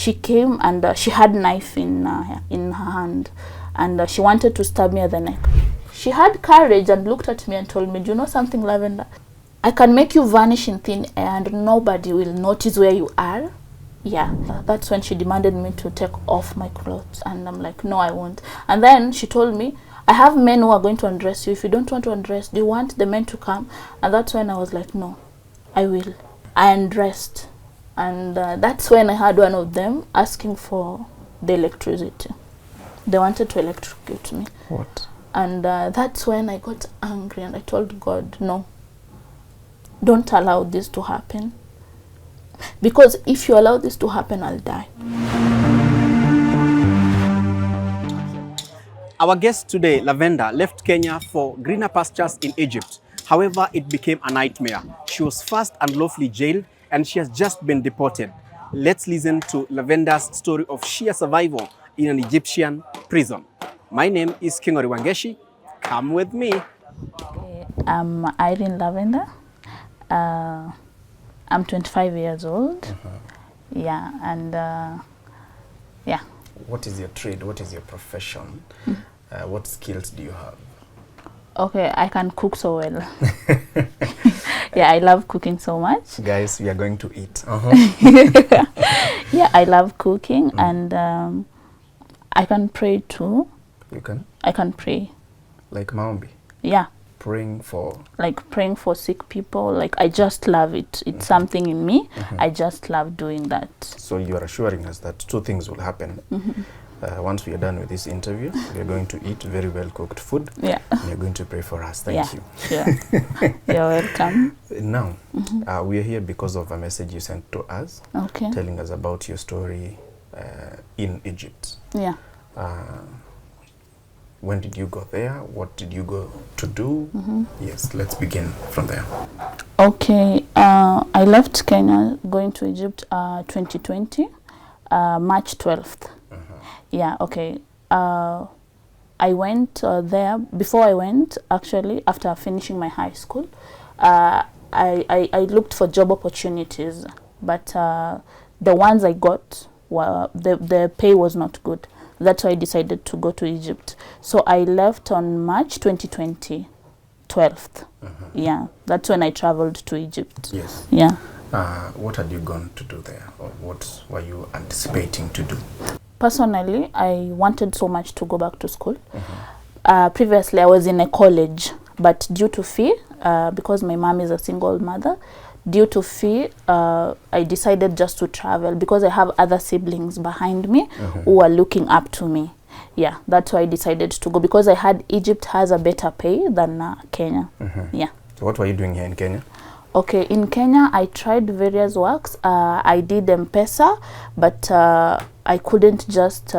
she came and she had knife in her hand, and she wanted to stab me at the neck. She had courage and looked at me and told me, "Do you know something, Lavenda? I can make you vanish in thin air and nobody will notice where you are." Yeah, that's when she demanded me to take off my clothes, and I'm like, "No, I won't." And then she told me, "I have men who are going to undress you. If you don't want to undress, do you want the men to come?" And that's when I was like, "No, I will." I undressed, and that's when I had one of them asking for the electricity. They wanted to electrocute me. What? And that's when I got angry and I told God, "No, don't allow this to happen. Because if you allow this to happen, I'll die." Our guest today, Lavenda, left Kenya for greener pastures in Egypt. However, it became a nightmare. She was first unlawfully jailed and she has just been deported. Let's listen to Lavenda's story of sheer survival in an Egyptian prison. My name is Kingori Wangeshi. Come with me. I'm Irene Lavenda. I'm 25 years old. Yeah, and yeah. What is your trade? What is your profession? What skills do you have? Okay, I can cook so well. Yeah, I love cooking so much. Guys, we are going to eat. Yeah, I love cooking, and I can pray too. You can? I can pray. Like maombi? Yeah. Praying for? Like praying for sick people. Like, I just love it. It's something in me. I just love doing that. So you are assuring us that two things will happen. Once we are done with this interview, we are going to eat very well cooked food. Yeah. And you're going to pray for us. Thank you. Sure. You're welcome. Now, we are here because of a message you sent to us. Okay. Telling us about your story in Egypt. Yeah. When did you go there? What did you go to do? Yes, let's begin from there. Okay, I left Kenya going to Egypt 2020, March 12th. Yeah, okay. I went there. Before I went, actually, after finishing my high school, I looked for job opportunities, but the ones I got, the pay was not good. That's why I decided to go to Egypt. So I left on March 2020, 12th. Yeah, that's when I traveled to Egypt. Yes. Yeah. What had you gone to do there? Or what were you anticipating to do? Personally, I wanted so much to go back to school. Previously, I was in a college, but due to fee, because my mom is a single mother, due to fee, I decided just to travel because I have other siblings behind me who are looking up to me. Yeah, that's why I decided to go, because I had Egypt has a better pay than Kenya. Yeah. So what were you doing here in Kenya? Okay, in Kenya, I tried various works. I did M-Pesa, but I couldn't just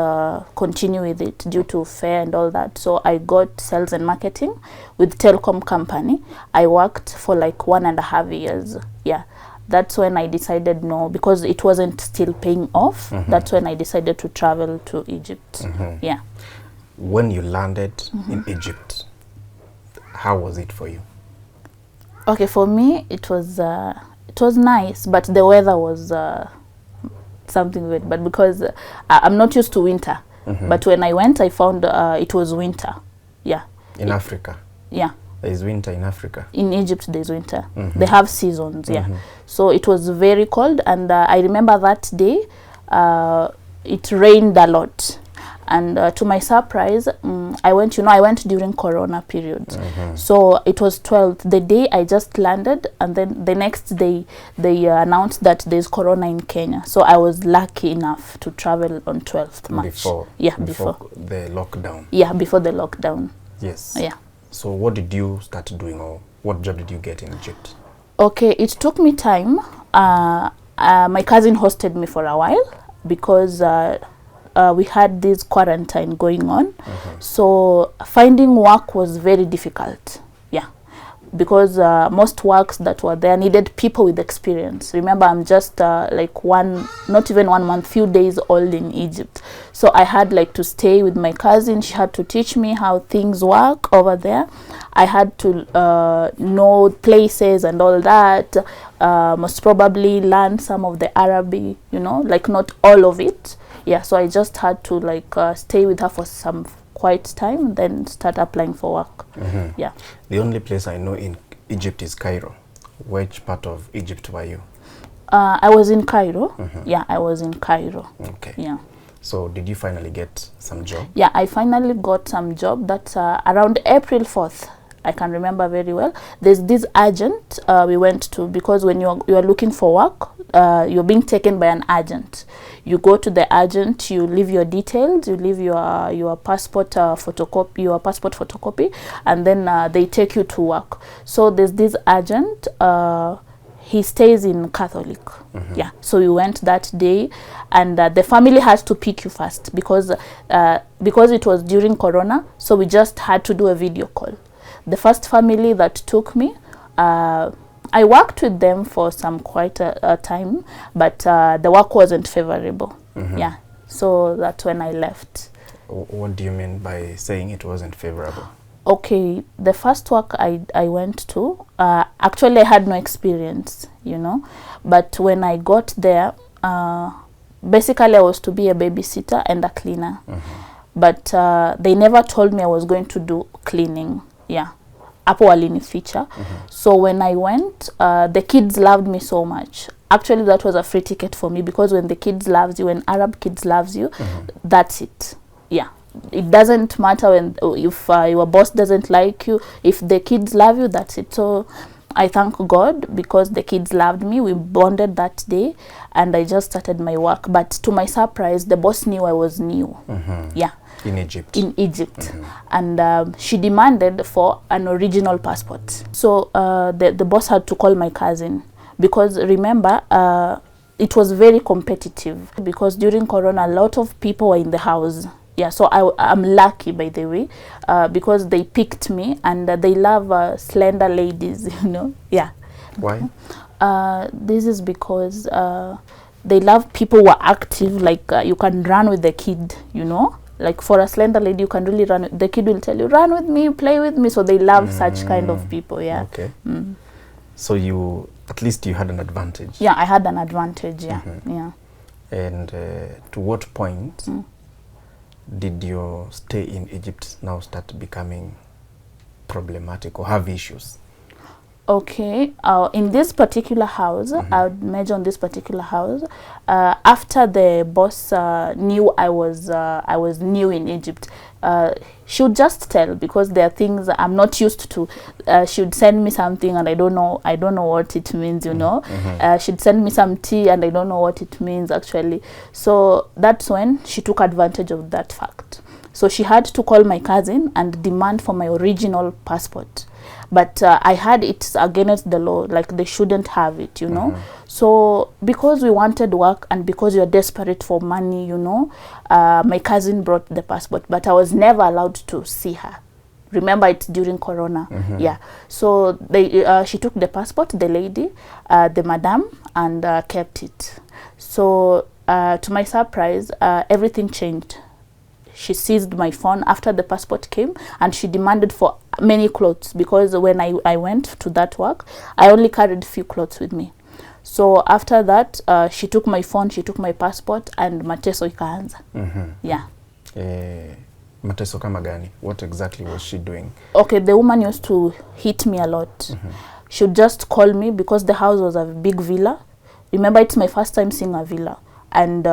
continue with it due to fare and all that. So I got sales and marketing with telecom company. I worked for like 1.5 years. Yeah, that's when I decided no, because it wasn't still paying off. That's when I decided to travel to Egypt. Yeah. When you landed in Egypt, how was it for you? Okay, for me, it was nice, but the weather was something weird. But because I'm not used to winter, but when I went, I found it was winter. Yeah. In Africa? Yeah. There is winter in Africa? In Egypt, there's winter. They have seasons, yeah. So it was very cold, and I remember that day, it rained a lot. And to my surprise, I went during Corona period. So it was 12th, the day I just landed, and then the next day they announced that there's Corona in Kenya. So I was lucky enough to travel on 12th March. Before the lockdown? Yeah, before the lockdown. Yes. Yeah. So what did you start doing, or what job did you get in Egypt? Okay, it took me time. My cousin hosted me for a while because we had this quarantine going on. So finding work was very difficult. Yeah, because most works that were there needed people with experience. Remember, I'm just like not even 1 month, few days old in Egypt. So I had like to stay with my cousin. She had to teach me how things work over there. I had to know places and all that, most probably learn some of the Arabic, you know, like not all of it. Yeah, so I just had to like stay with her for some quite time, then start applying for work. Yeah. The only place I know in Egypt is Cairo. Which part of Egypt were you? I was in Cairo. Yeah, I was in Cairo. Okay. Yeah. So did you finally get some job? Yeah, I finally got some job. That's around April 4th. I can remember very well. There's this agent we went to, because when you are looking for work, you're being taken by an agent. You go to the agent, you leave your details, you leave your passport photocopy, and then they take you to work. So there's this agent. He stays in Catholic. Yeah, so we went that day, and the family has to pick you first because it was during Corona, so we just had to do a video call. The first family that took me, I worked with them for some quite a time, but the work wasn't favorable. Yeah, so that's when I left. What do you mean by saying it wasn't favorable? Okay, the first work I went to, actually I had no experience, you know, but when I got there, basically I was to be a babysitter and a cleaner, but they never told me I was going to do cleaning. Yeah, hapo walinificha. So when I went, the kids loved me so much. Actually, that was a free ticket for me, because when the kids loves you, when Arab kids loves you, that's it. Yeah, it doesn't matter if your boss doesn't like you. If the kids love you, that's it. So I thank God, because the kids loved me. We bonded that day, and I just started my work. But to my surprise, the boss knew I was new. Yeah. In Egypt? In Egypt. And she demanded for an original passport. So the boss had to call my cousin, because remember, it was very competitive, because during Corona, a lot of people were in the house. Yeah, so I'm lucky, by the way, because they picked me, and they love slender ladies, you know. Yeah. Why? This is because they love people who are active, like you can run with the kid, you know. Like for a slender lady, you can really run. The kid will tell you, run with me, play with me. So they love such kind of people, yeah. Okay. So at least you had an advantage. Yeah, I had an advantage, yeah. Yeah. And to what point did your stay in Egypt now start becoming problematic or have issues? Okay, in this particular house, I would mention this particular house. After the boss knew I was new in Egypt, she would just tell, because there are things I'm not used to. She would send me something, and I don't know what it means, you know. She'd send me some tea, and I don't know what it means actually. So that's when she took advantage of that fact. So she had to call my cousin and demand for my original passport. But I had it against the law, like they shouldn't have it, you know. So because we wanted work, and because you're desperate for money, you know, my cousin brought the passport, but I was never allowed to see her. Remember, it's during Corona. Yeah. So she took the passport, the lady, the madam, and kept it. So to my surprise, everything changed. She seized my phone after the passport came, and she demanded for many clothes, because when I went to that work, I only carried few clothes with me. So after that, she took my phone, she took my passport, and mateso ikaanza. Yeah. Mateso kama gani? What exactly was she doing? Okay, the woman used to hit me a lot. She would just call me, because the house was a big villa. Remember, it's my first time seeing a villa. And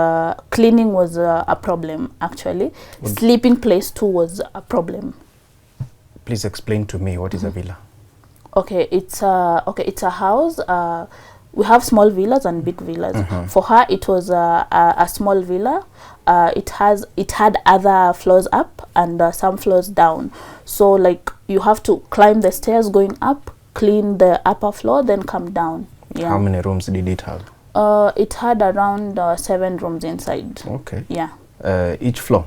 cleaning was a problem, actually. Sleeping place too was a problem. Please explain to me, what is a villa? Okay, it's a house. We have small villas and big villas. For her, it was a small villa. It had other floors up and some floors down. So like you have to climb the stairs going up, clean the upper floor, then come down. Yeah. How many rooms did it have? It had around 7 rooms inside. Okay. Yeah. Each floor?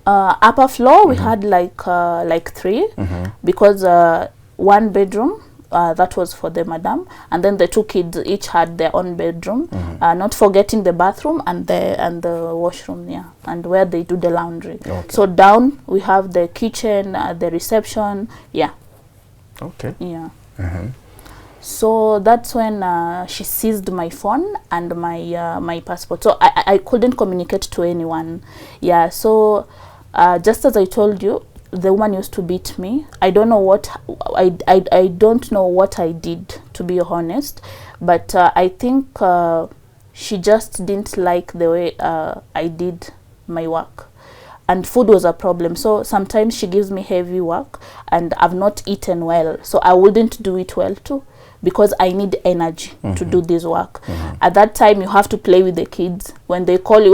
Upper floor we had like 3, because 1 bedroom that was for the madam, and then the 2 kids each had their own bedroom. Not forgetting the bathroom and the washroom, yeah, and where they do the laundry. Okay. So down we have the kitchen, the reception, yeah. Okay. Yeah. Uh-huh. So that's when she seized my phone and my passport. So I couldn't communicate to anyone. Yeah. So just as I told you, the woman used to beat me. I don't know what I don't know what I did, to be honest, but I think she just didn't like the way I did my work. And food was a problem. So sometimes she gives me heavy work and I've not eaten well. So I wouldn't do it well too, because I need energy to do this work. At that time, you have to play with the kids. When they call you,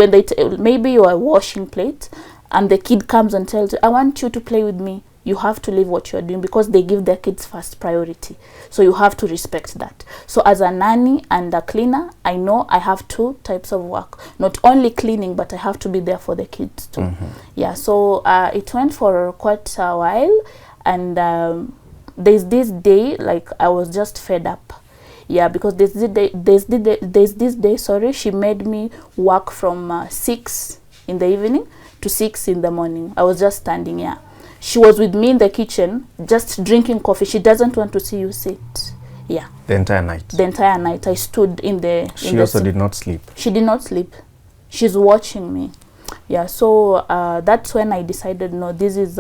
maybe you are washing plates and the kid comes and tells you, I want you to play with me. You have to leave what you're doing, because they give their kids first priority. So you have to respect that. So as a nanny and a cleaner, I know I have two types of work. Not only cleaning, but I have to be there for the kids too. Yeah, so it went for quite a while. And there's this day, like, I was just fed up. Yeah, because there's this day, sorry, she made me work from 6 in the evening to 6 in the morning. I was just standing here. She was with me in the kitchen, just drinking coffee. She doesn't want to see you sit. Yeah. The entire night? The entire night. I stood in the... She also did not sleep? She did not sleep. She's watching me. Yeah, so that's when I decided, no, this is...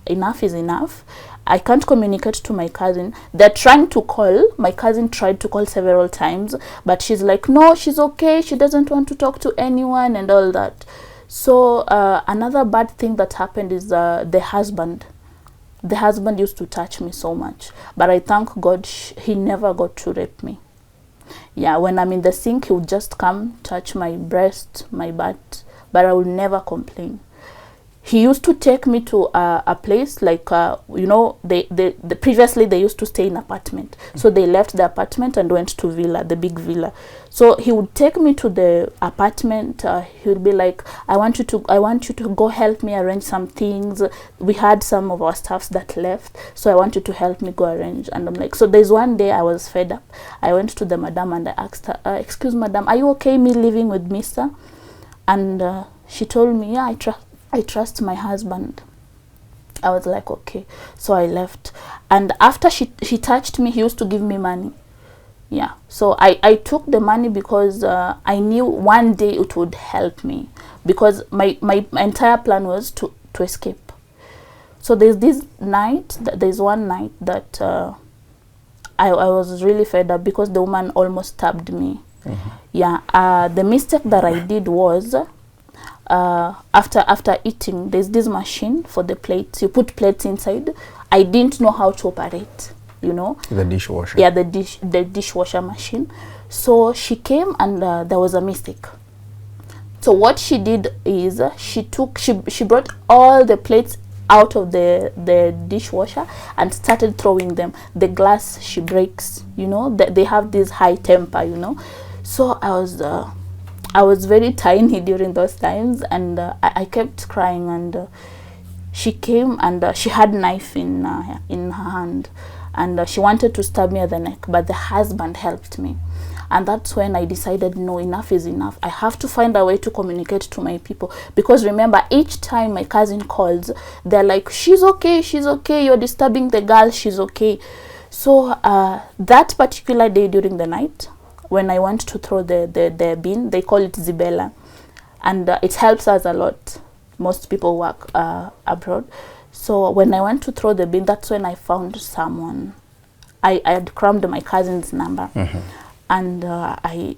enough is enough. I can't communicate to my cousin. They're trying to call. My cousin tried to call several times, but she's like, no, she's okay. She doesn't want to talk to anyone and all that. So another bad thing that happened is the husband. The husband used to touch me so much, but I thank God he never got to rape me. Yeah, when I'm in the sink, he would just come, touch my breast, my butt, but I will never complain. He used to take me to a place like, you know, previously they used to stay in apartment. So they left the apartment and went to villa, the big villa. So he would take me to the apartment. He would be like, I want you to go help me arrange some things. We had some of our staffs that left, so I want you to help me go arrange. And I'm like, so there's one day I was fed up. I went to the madam and I asked her, excuse madam, are you okay me living with mister? And she told me, yeah, I trust my husband. I was like, okay. So I left. And after she touched me, he used to give me money. Yeah. So I took the money because I knew one day it would help me. Because my entire plan was to escape. So there's one night that I was really fed up because the woman almost stabbed me. Yeah. The mistake that I did was... after eating, there's this machine for the plates. You put plates inside. I didn't know how to operate, you know. The dishwasher. Yeah, the dishwasher machine. So she came and there was a mistake. So what she did is she brought all the plates out of the dishwasher and started throwing them. The glass she breaks, you know. They have this high temper, you know. So I was very tiny during those times, and I kept crying, and she came and she had a knife in her hand, and she wanted to stab me at the neck, but the husband helped me. And that's when I decided, no, enough is enough. I have to find a way to communicate to my people, because remember, each time my cousin calls, they're like, she's okay, you're disturbing the girl, she's okay. So that particular day during the night, when I went to throw the bin, they call it zibela, and it helps us a lot. Most people work abroad. So when I went to throw the bin, that's when I found someone. I had crammed my cousin's number, and I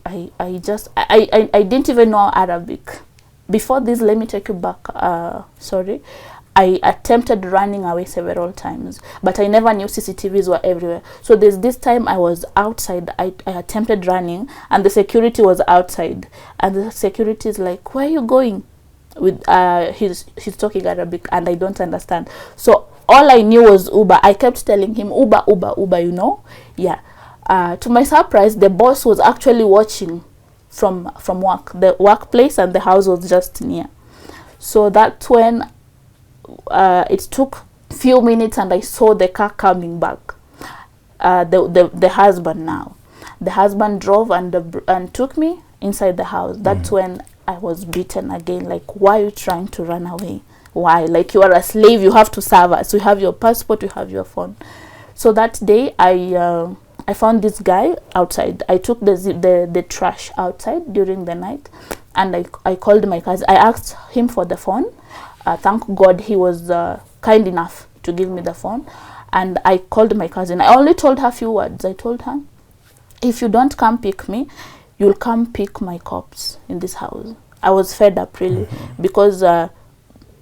didn't even know Arabic. Before this, let me take you back. Sorry. I attempted running away several times, but I never knew CCTVs were everywhere. So there's this time I was outside. I attempted running, and the security was outside. And the security is like, where are you going? With he's talking Arabic, and I don't understand. So all I knew was Uber. I kept telling him, Uber, Uber, Uber, you know? Yeah. To my surprise, the boss was actually watching from work. The workplace and the house was just near. So that's when... it took few minutes and I saw the car coming back. The husband now. The husband drove and took me inside the house. That's when I was beaten again. Like, why are you trying to run away? Why? Like, you are a slave, you have to serve us. You have your passport, you have your phone. So that day I found this guy outside. I took the trash outside during the night, and I called my cousin. I asked him for the phone. Thank God he was kind enough to give me the phone. And I called my cousin. I only told her a few words. I told her, if you don't come pick me, you'll come pick my corpse in this house. I was fed up really, because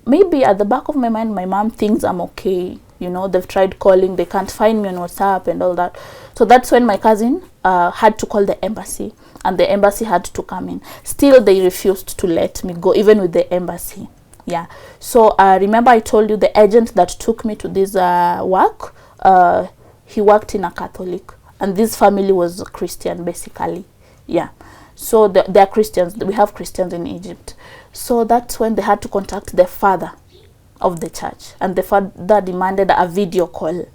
maybe at the back of my mind, my mom thinks I'm okay. You know, they've tried calling, they can't find me on WhatsApp and all that. So that's when my cousin had to call the embassy, and the embassy had to come in. Still, they refused to let me go, even with the embassy. Yeah. So remember I told you the agent that took me to this work, he worked in a Catholic, and this family was Christian basically. Yeah. So they are Christians. We have Christians in Egypt. So that's when they had to contact the father of the church, and the father demanded a video call.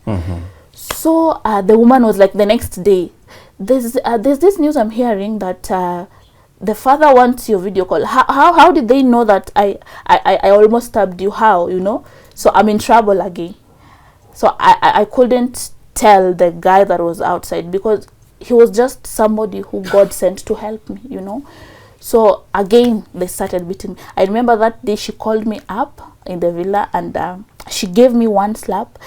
So the woman was like, the next day, there's this news I'm hearing that the father wants your video call. How did they know that I almost stabbed you? How, you know? So I'm in trouble again. So I couldn't tell the guy that was outside, because he was just somebody who God sent to help me, you know. So again, they started beating me. I remember that day she called me up in the villa, and she gave me one slap.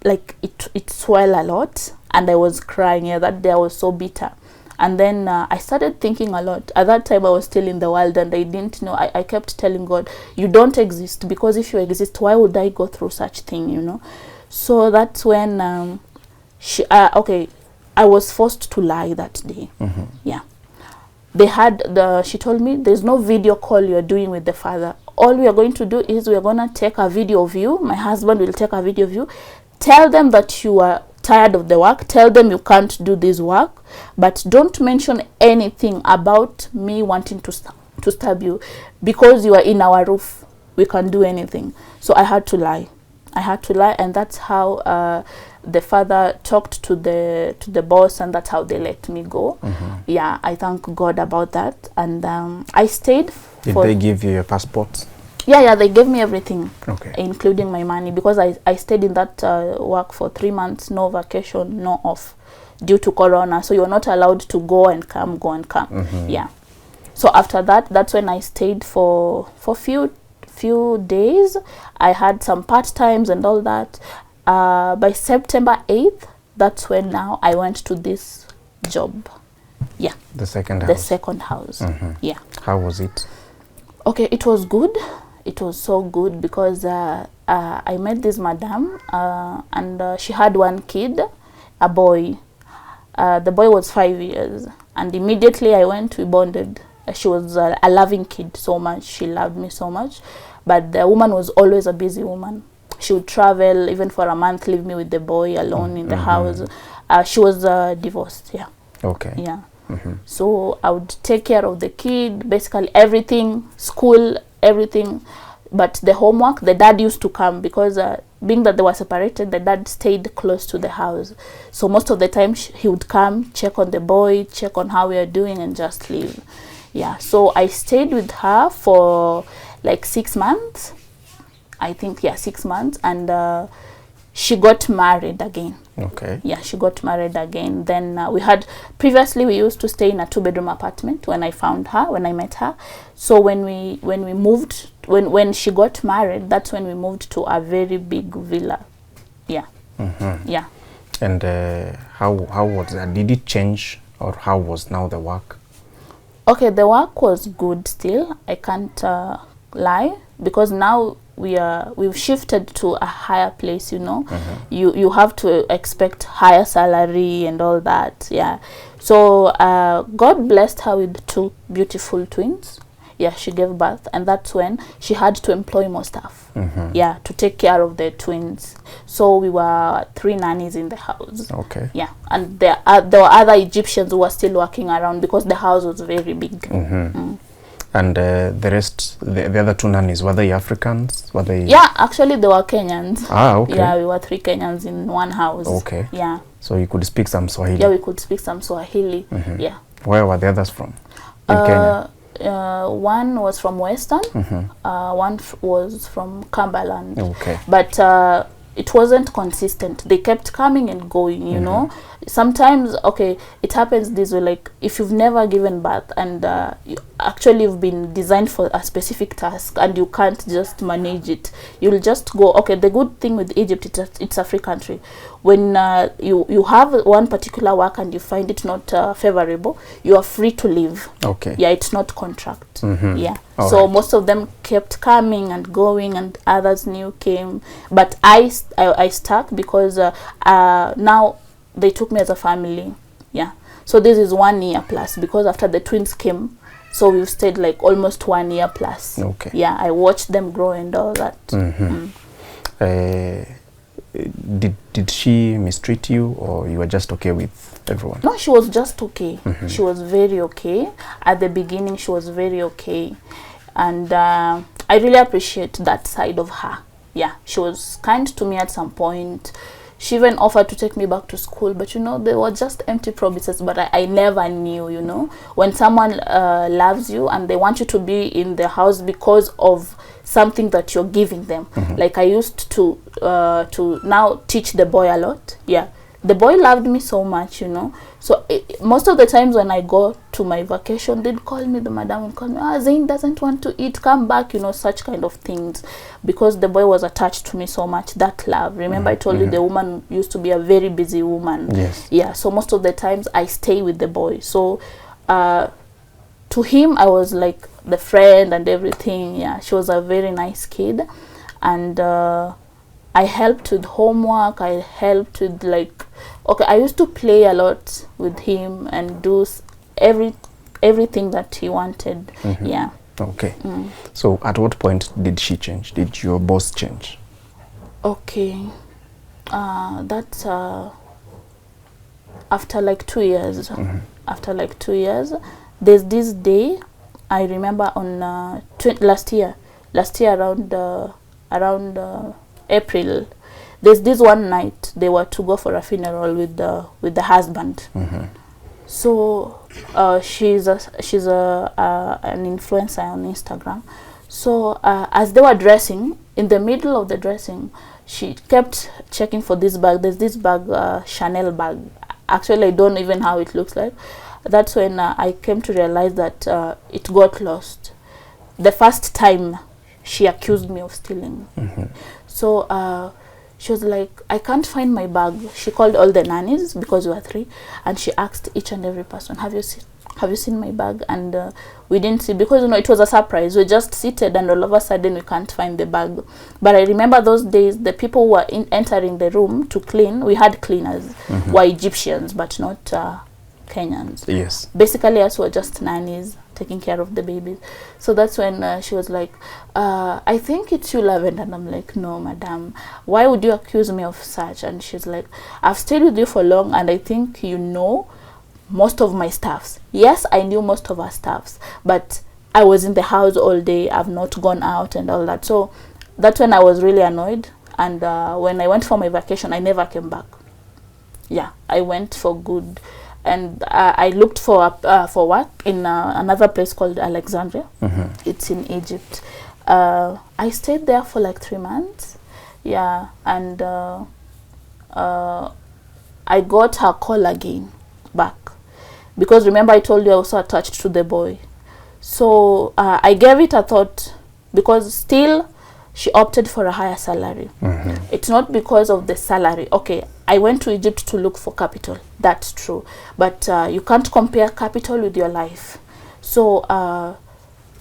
Like it swelled a lot, and I was crying. Yeah, that day I was so bitter. And then I started thinking a lot. At that time I was still in the world, and I didn't know. I kept telling God, you don't exist, because if you exist, why would I go through such thing, you know? So that's when I was forced to lie that day. Yeah. She told me, there's no video call you're doing with the father. All we are going to do is we are going to take a video of you. My husband will take a video of you. Tell them that you are tired of the work. Tell them you can't do this work. But don't mention anything about me wanting to stab you, because you are in our roof. We can't do anything. So I had to lie. And that's how the father talked to the boss, and that's how they let me go. Yeah, I thank God about that. And I stayed. Did they give you your passport? Yeah, they gave me everything, okay, including my money, because I stayed in that work for 3 months, no vacation, no off, due to Corona. So you're not allowed to go and come. Yeah. So after that, that's when I stayed for few days. I had some part-times and all that. By September 8th, that's when now I went to this job. Yeah. The second house. The second house. Yeah. How was it? Okay, it was good. It was so good, because I met this madam, and she had one kid, a boy. The boy was 5 years, and immediately I went, we bonded. She was a loving kid so much. She loved me so much. But the woman was always a busy woman. She would travel even for a month, leave me with the boy alone in the house. She was divorced, yeah. Okay. Yeah. So I would take care of the kid, basically everything, school, everything. But the homework, the dad used to come, because being that they were separated, the dad stayed close to the house. So most of the time he would come, check on the boy, check on how we are doing, and just leave. Yeah, so I stayed with her for like 6 months. I think, yeah, 6 months. And she got married again. Okay. Yeah, she got married again. Then previously we used to stay in a 2-bedroom apartment when I met her. So when we moved, when she got married, that's when we moved to a very big villa. Yeah. Yeah. And how was that? Did it change, or how was now the work? Okay, the work was good still. I can't lie, because now we've shifted to a higher place, you know. You have to expect higher salary and all that. Yeah. So God blessed her with 2 beautiful twins. Yeah, she gave birth, and that's when she had to employ more staff. Yeah, to take care of the twins. So we were 3 nannies in the house. Okay. Yeah, and there were other Egyptians who were still working around, because the house was very big. And the rest, the other 2 nannies, were they Africans? Were they? Yeah, actually they were Kenyans. Ah, okay. Yeah, we were 3 Kenyans in one house. Okay. Yeah. So you could speak some Swahili? Yeah, we could speak some Swahili. Yeah. Where were the others from in Kenya? One was from Western, one was from Cumberland. Okay. But it wasn't consistent. They kept coming and going, you know. Sometimes, okay, it happens this way, like if you've never given birth and you've been designed for a specific task and you can't just manage it, you'll just go, okay, the good thing with Egypt, it's a free country. When you have one particular work and you find it not favorable, you are free to leave. Okay. Yeah, it's not contract. Yeah. All So right. most of them kept coming and going, and others new came, but I stuck because now they took me as a family. Yeah. So this is 1 year plus, because after the twins came, so we've stayed like almost 1 year plus. Okay. Yeah, I watched them grow and all that. Did she mistreat you, or you were just okay with everyone? No, she was just okay. She was very okay. At the beginning, she was very okay. And I really appreciate that side of her. Yeah, she was kind to me at some point. She even offered to take me back to school, but you know, they were just empty promises. But I never knew, you know, when someone loves you and they want you to be in the house because of something that you're giving them. Like I used to now teach the boy a lot. Yeah, the boy loved me so much, you know. So most of the times when I go to my vacation, they'd call me, the madam would call me, Zain doesn't want to eat, come back, you know, such kind of things, because the boy was attached to me so much. That love, remember I told you the woman used to be a very busy woman. Yes. Yeah, so most of the times I stay with the boy. So to him I was like the friend and everything. Yeah, she was a very nice kid. And I helped with homework, I helped with like, okay, I used to play a lot with him and do everything that he wanted. Yeah. Okay. So at what point did she change? Did your boss change? Okay. That's after like 2 years. After like 2 years, there's this day I remember on last year around April. There's this one night they were to go for a funeral with the husband. So she's an influencer on Instagram. So as they were dressing, in the middle of the dressing, she kept checking for this bag. There's this bag, Chanel bag. Actually, I don't even know how it looks like. That's when I came to realize that it got lost. The first time she accused me of stealing. So she was like, I can't find my bag. She called all the nannies, because we were 3, and she asked each and every person, have you seen my bag? And we didn't see, because you know it was a surprise. We just seated and all of a sudden we can't find the bag. But I remember those days, the people who were entering the room to clean, we had cleaners, were Egyptians but not Kenyans. Yes. Basically us were just nannies taking care of the babies. So that's when she was like, I think it's you, Lavenda. And I'm like, no, madam, why would you accuse me of such? And she's like, I've stayed with you for long and I think you know most of my staffs. Yes, I knew most of our staffs, but I was in the house all day. I've not gone out and all that. So that's when I was really annoyed. And when I went for my vacation, I never came back. Yeah, I went for good. And I looked for work in another place called Alexandria. It's in Egypt. I stayed there for like 3 months. Yeah, and I got her call again back, because remember I told you I was also attached to the boy. So I gave it a thought, because still she opted for a higher salary. It's not because of the salary. Okay, I went to Egypt to look for capital. That's true. But you can't compare capital with your life. So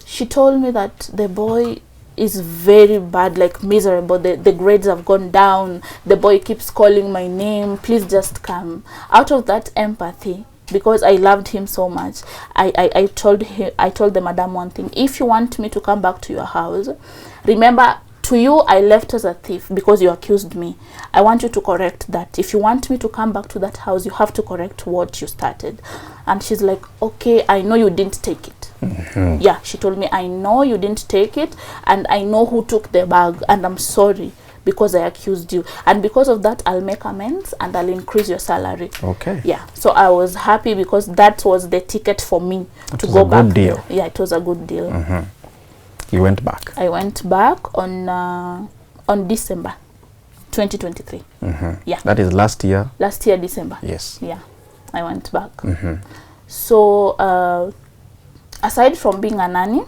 she told me that the boy is very bad, like miserable. The grades have gone down. The boy keeps calling my name. Please just come. Out of that empathy, because I loved him so much, I told the madam one thing: if you want me to come back to your house, remember, to you I left as a thief because you accused me. I want you to correct that. If you want me to come back to that house, you have to correct what you started. And she's like, okay, I know you didn't take it. Yeah, she told me, I know you didn't take it, and I know who took the bag, and I'm sorry because I accused you, and because of that I'll make amends and I'll increase your salary. Okay. Yeah, so I was happy because that was the ticket for me to go back. Good deal. Yeah, it was a good deal. You went back. I went back on December 2023. Yeah. That is last year? Last year, December. Yes. Yeah, I went back. So, aside from being a nanny,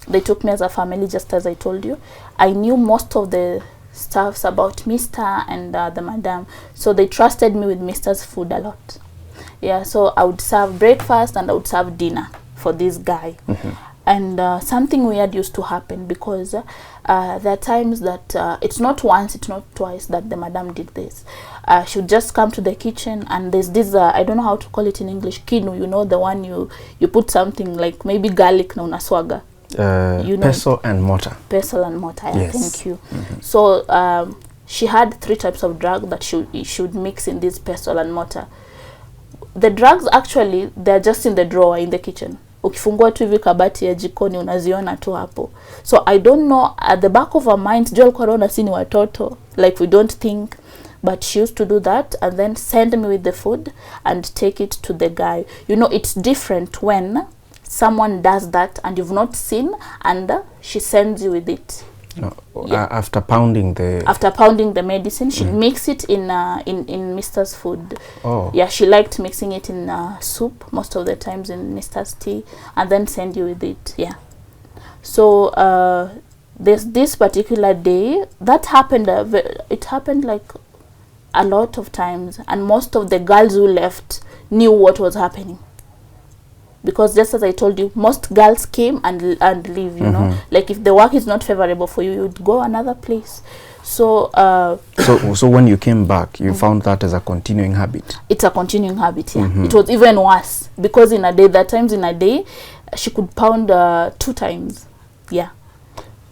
they took me as a family, just as I told you. I knew most of the stuffs about Mr. and the madam. So they trusted me with Mr.'s food a lot. Yeah, so I would serve breakfast and I would serve dinner for this guy. And something weird used to happen because there are times that it's not once, it's not twice that the madam did this. She would just come to the kitchen and there's this, I don't know how to call it in English, kinu, you know, the one you put something like maybe garlic na unaswaga. You know, pestle and mortar. Pestle and mortar, yeah, Yes. thank you. So she had 3 types of drug that she would mix in this pestle and mortar. The drugs actually, they're just in the drawer in the kitchen. Ukifungua tu hivi kabati ya jikoni unaziona tu hapo. So I don't know, at the back of our minds, Joel Corona sini watoto, like we don't think, but she used to do that and then send me with the food and take it to the guy. You know, it's different when someone does that and you've not seen and she sends you with it. No. After pounding the medicine, she'd mix it in Mr.'s food. Oh. Yeah, she liked mixing it in soup most of the times, in Mr.'s tea, and then send you with it. Yeah. So there's this particular day that happened. It happened like a lot of times, and most of the girls who left knew what was happening. Because just as I told you, most girls came and leave, you know. Like if the work is not favorable for you, you'd go another place. So so when you came back, you found that as a continuing habit? It's a continuing habit, yeah. It was even worse because in a day, there are times in a day, she could pound 2 times. Yeah.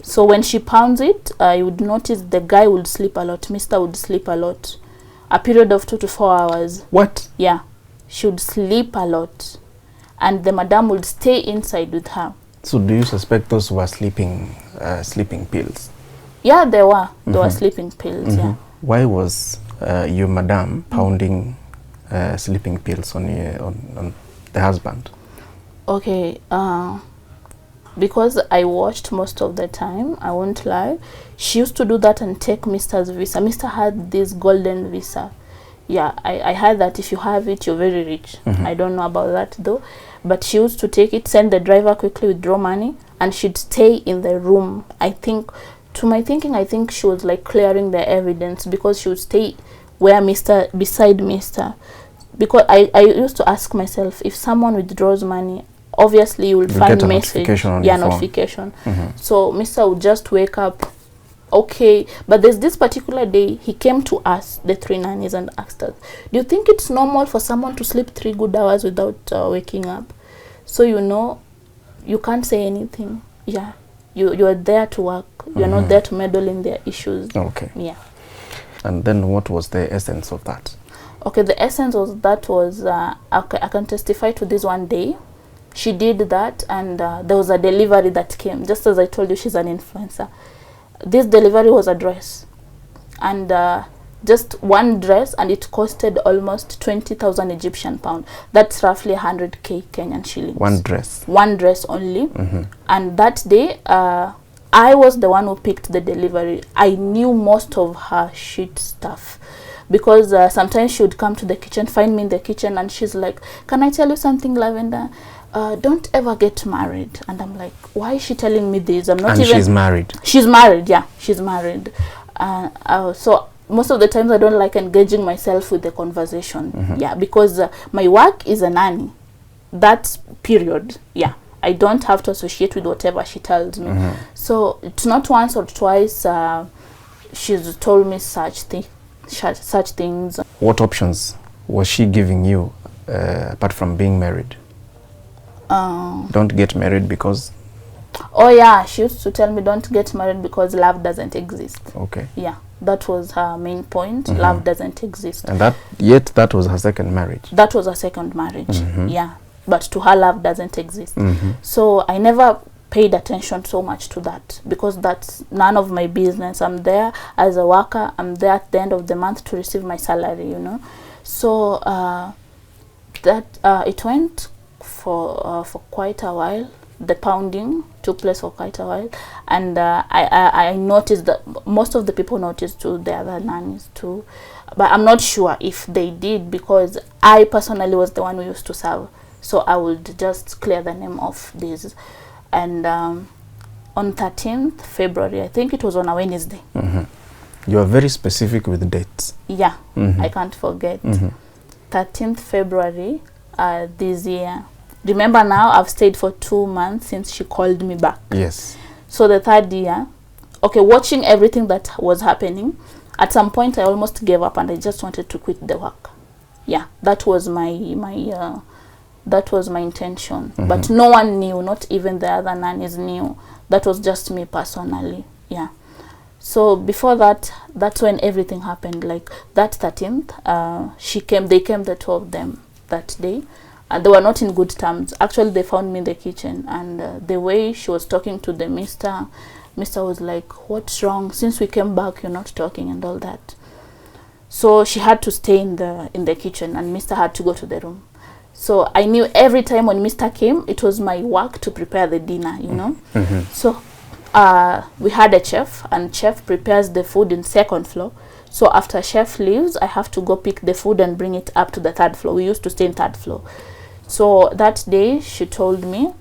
So when she pounds it, you would notice the guy would sleep a lot. Mr. would sleep a lot. A period of 2 to 4 hours. What? Yeah. She would sleep a lot. And the madam would stay inside with her. So do you suspect those who were sleeping pills? Yeah, they were. They were sleeping pills, yeah. Why was your madam pounding sleeping pills on the husband? Okay, because I watched most of the time, I won't lie. She used to do that and take Mr.'s visa. Mr. had this golden visa. Yeah, I heard that if you have it, you're very rich. I don't know about that though. But she used to take it, send the driver quickly, withdraw money, and she'd stay in the room. I think, to my thinking, I think she was like clearing the evidence because she would stay where beside Mr. Because I used to ask myself, if someone withdraws money, obviously you will find get a message. Notification on yeah, your phone. notification. So Mr. would just wake up. Okay, but there's this particular day he came to us, the 3 nannies, and asked us, do you think it's normal for someone to sleep 3 good hours without waking up? So, you know, you can't say anything. Yeah, you are there to work. You're not there to meddle in their issues. Okay. Yeah. And then what was the essence of that? Okay, the essence of that was, okay, I can testify to this one day. She did that and there was a delivery that came. Just as I told you, she's an influencer. This delivery was a dress, and just one dress, and it costed almost 20,000 Egyptian pound. That's roughly 100k Kenyan shillings. One dress? One dress only. And that day, I was the one who picked the delivery. I knew most of her shit stuff. Because sometimes she would come to the kitchen, find me in the kitchen, and she's like, can I tell you something, Lavenda? Don't ever get married. And I'm like, why is she telling me this? I'm not and even... she's married? She's married, yeah. She's married. So most of the times I don't like engaging myself with the conversation. Yeah, because my work is a nanny. That's period. Yeah. I don't have to associate with whatever she tells me. So it's not once or twice she's told me such things. What options was she giving you apart from being married? Don't get married because... Oh yeah, she used to tell me don't get married because love doesn't exist. Okay. Yeah, that was her main point. Love doesn't exist. And that was her second marriage? That was her second marriage, yeah. But to her, love doesn't exist. So I never paid attention so much to that because that's none of my business. I'm there as a worker. I'm there at the end of the month to receive my salary, you know. So it went for quite a while. the pounding took place for quite a while, and I noticed that most of the people noticed too, the other nannies too, but I'm not sure if they did, because I personally was the one who used to serve, so I would just clear the name of this. And on 13th February, I think it was on a Wednesday. You are very specific with dates. Yeah, I can't forget. 13th February this year. Remember now, I've stayed for 2 months since she called me back. Yes. So the third year, okay, watching everything that was happening, at some point I almost gave up and I just wanted to quit the work. Yeah, that was my intention. But no one knew, not even the other nannies knew. That was just me personally. Yeah. So before that, that's when everything happened. Like that 13th, they came, the two of them that day. They were not in good terms. Actually, they found me in the kitchen, and the way she was talking to the Mr. was like, "What's wrong? Since we came back, you're not talking," and all that. So she had to stay in the kitchen, and Mr. had to go to the room. So I knew every time when Mr. came, it was my work to prepare the dinner, you know. So we had a chef, and chef prepares the food in 2nd floor. So after chef leaves, I have to go pick the food and bring it up to the 3rd floor. We used to stay in 3rd floor. So that day she told me,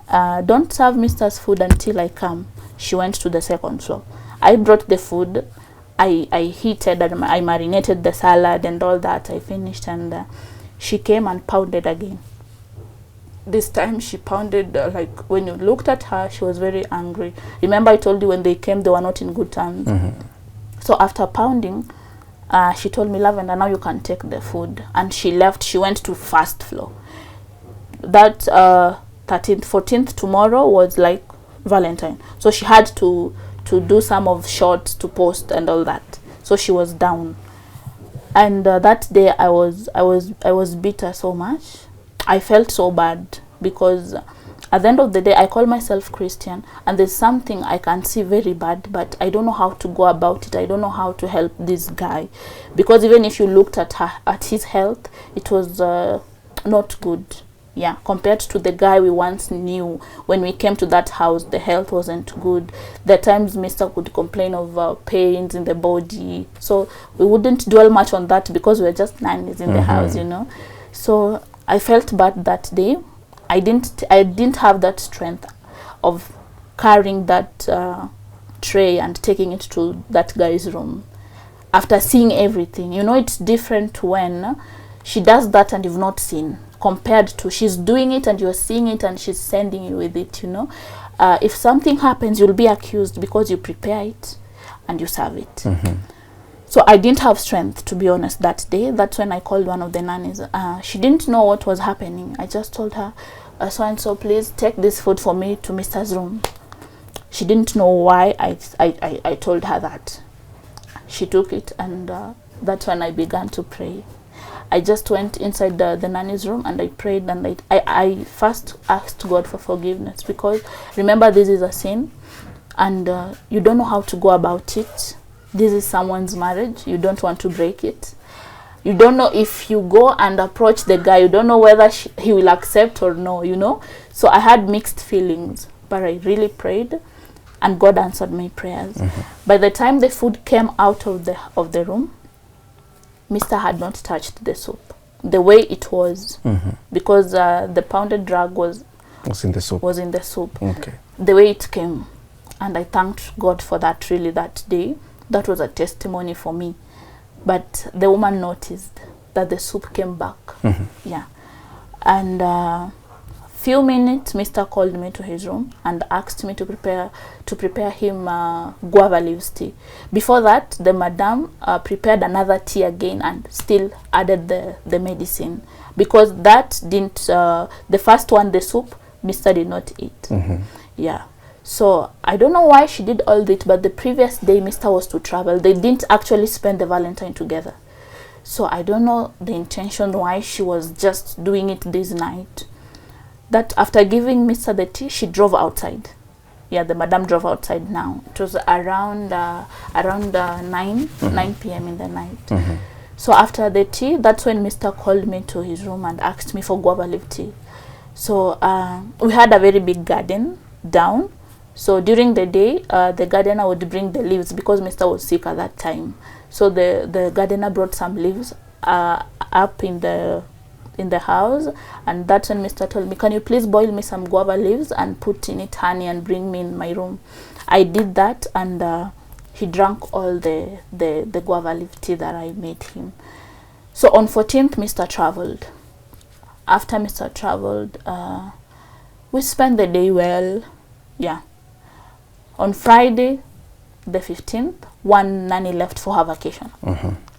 don't serve Mr's food until I come. She went to the 2nd floor. I brought the food. I heated and I marinated the salad and all that. I finished, and she came and pounded again. This time she pounded, like when you looked at her, she was very angry. Remember I told you when they came, they were not in good terms. So after pounding, she told me, "Lavenda, now you can take the food." And she left. She went to 1st floor. That 13th, 14th tomorrow was like Valentine. So she had to do some of shots to post and all that. So she was down. And that day I was bitter so much. I felt so bad, because at the end of the day, I call myself Christian, and there's something I can see very bad, but I don't know how to go about it. I don't know how to help this guy, because even if you looked at his health, it was not good. Yeah, compared to the guy we once knew. When we came to that house, the health wasn't good. There are times Mr. could complain of pains in the body. So we wouldn't dwell much on that, because we were just nannies in the house, you know. So I felt bad that day. I didn't have that strength of carrying that tray and taking it to that guy's room. After seeing everything, you know, it's different when she does that and you've not seen, compared to she's doing it and you're seeing it and she's sending you with it, you know. If something happens, you'll be accused because you prepare it and you serve it. So I didn't have strength, to be honest, that day. That's when I called one of the nannies. She didn't know what was happening. I just told her, so-and-so, please take this food for me to Mr's room. She didn't know why I told her that. She took it, and that's when I began to pray. I just went inside the nanny's room and I prayed, and I first asked God for forgiveness, because remember, this is a sin, and you don't know how to go about it. This is someone's marriage. You don't want to break it. You don't know if you go and approach the guy, you don't know whether he will accept or no, you know. So I had mixed feelings, but I really prayed, and God answered my prayers. By the time the food came out of the room, Mr. had not touched the soup the way it was, because the pounded drug was in the soup. Okay. The way it came, and I thanked God for that. Really, that day, that was a testimony for me. But the woman noticed that the soup came back. Yeah, and few minutes, Mr. called me to his room and asked me to prepare him guava leaves tea. Before that, the madam prepared another tea again and still added the medicine, because that didn't the first one, the soup, Mr. did not eat. Yeah. So I don't know why she did all that, but the previous day Mr. was to travel. They didn't actually spend the Valentine together. So I don't know the intention why she was just doing it this night. That after giving Mr. the tea, she drove outside. Yeah, the madam drove outside now. It was around 9 p.m. in the night. So after the tea, that's when Mr. called me to his room and asked me for guava leaf tea. So we had a very big garden. down. So during the day, the gardener would bring the leaves because Mr. was sick at that time. So the gardener brought some leaves up in the house, and that's when Mr. told me, can you please boil me some guava leaves and put in it honey and bring me in my room. I did that, and he drank all the guava leaf tea that I made him. So on 14th, Mr. traveled. After Mr. traveled, we spent the day well. Yeah. On Friday, the 15th, one nanny left for her vacation.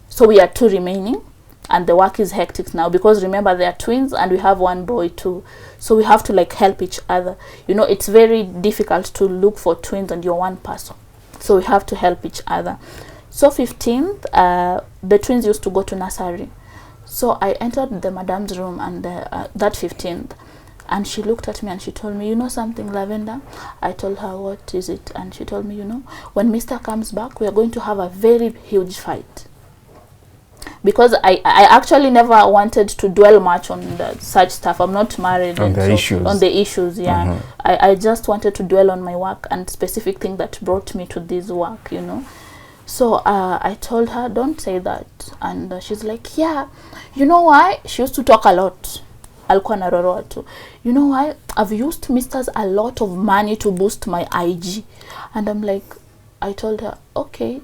So we are 2 remaining, and the work is hectic now because remember they are twins and we have one boy too. So we have to like help each other. You know, it's very difficult to look for twins and you're one person. So we have to help each other. So 15th, the twins used to go to nursery. So I entered the madam's room and that 15th, and she looked at me and she told me, you know something, Lavenda? I told her, what is it? And she told me, you know, when Mr. comes back, we are going to have a very huge fight. Because I actually never wanted to dwell much on such stuff. I'm not married. On the issues. On the issues, yeah. I just wanted to dwell on my work and specific thing that brought me to this work, you know. So I told her, don't say that. And she's like, yeah, you know why? She used to talk a lot. Alikuwa naroroa tu. You know why? I've used Mr.'s a lot of money to boost my IG. And I'm like, I told her, okay.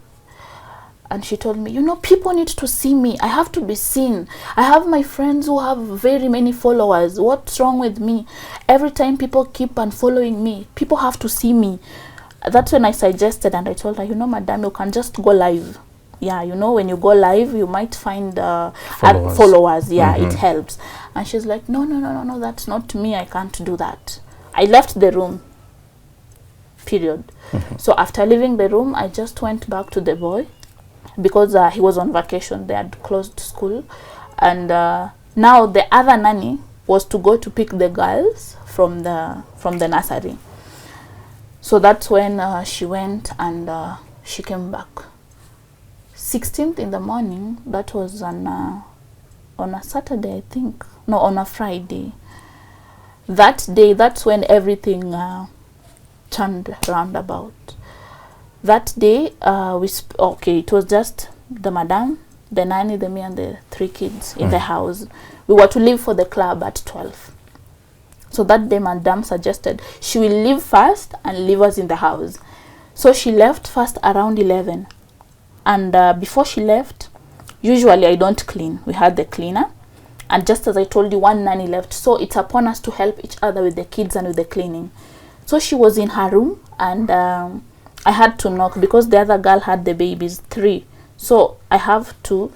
And she told me, you know, people need to see me. I have to be seen. I have my friends who have very many followers. What's wrong with me? Every time people keep unfollowing me, people have to see me. That's when I suggested, and I told her, you know, madam, you can just go live. Yeah, you know, when you go live, you might find followers. Yeah, it helps. And she's like, no, that's not me. I can't do that. I left the room. Period. So after leaving the room, I just went back to the boy because he was on vacation. They had closed school. And now the other nanny was to go to pick the girls from the nursery. So that's when she went and she came back. 16th in the morning, that was on a Saturday, I think. No, on a Friday. That day, that's when everything turned roundabout. That day, it was just the madam, the nanny, me, and the 3 kids in the house. We were to leave for the club at 12. So that day, madam suggested she will leave first and leave us in the house. So she left first around 11. And before she left, usually I don't clean. We had the cleaner. And just as I told you, one nanny left. So it's upon us to help each other with the kids and with the cleaning. So she was in her room, and I had to knock because the other girl had the babies, 3. So I have to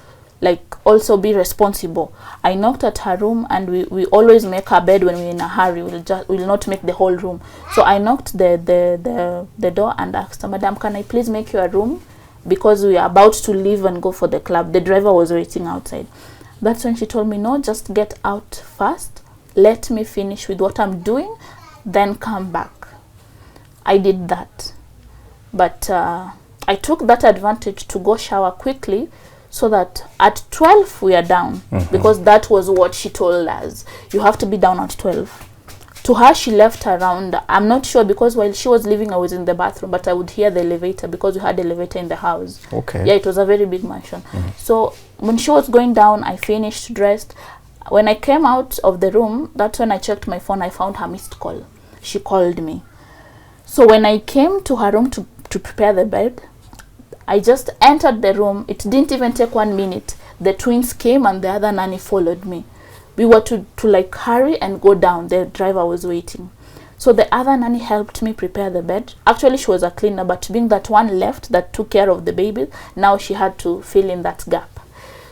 also be responsible. I knocked at her room, and we always make her bed when we're in a hurry. We'll not make the whole room. So I knocked the door and asked her, madam, can I please make you a room? Because we are about to leave and go for the club. The driver was waiting outside. That's when she told me, no, just get out first. Let me finish with what I'm doing, then come back. I did that. But I took that advantage to go shower quickly so that at 12 we are down. Because that was what she told us. You have to be down at 12. To her, she left around, I'm not sure, because while she was leaving, I was in the bathroom, but I would hear the elevator because we had elevator in the house. Okay. Yeah, it was a very big mansion. So when she was going down, I finished, dressed. When I came out of the room, that's when I checked my phone. I found her missed call. She called me. So when I came to her room to prepare the bed, I just entered the room. It didn't even take 1 minute. The twins came and the other nanny followed me. We were to hurry and go down. The driver was waiting. So the other nanny helped me prepare the bed. Actually, she was a cleaner, but being that one left that took care of the baby, now she had to fill in that gap.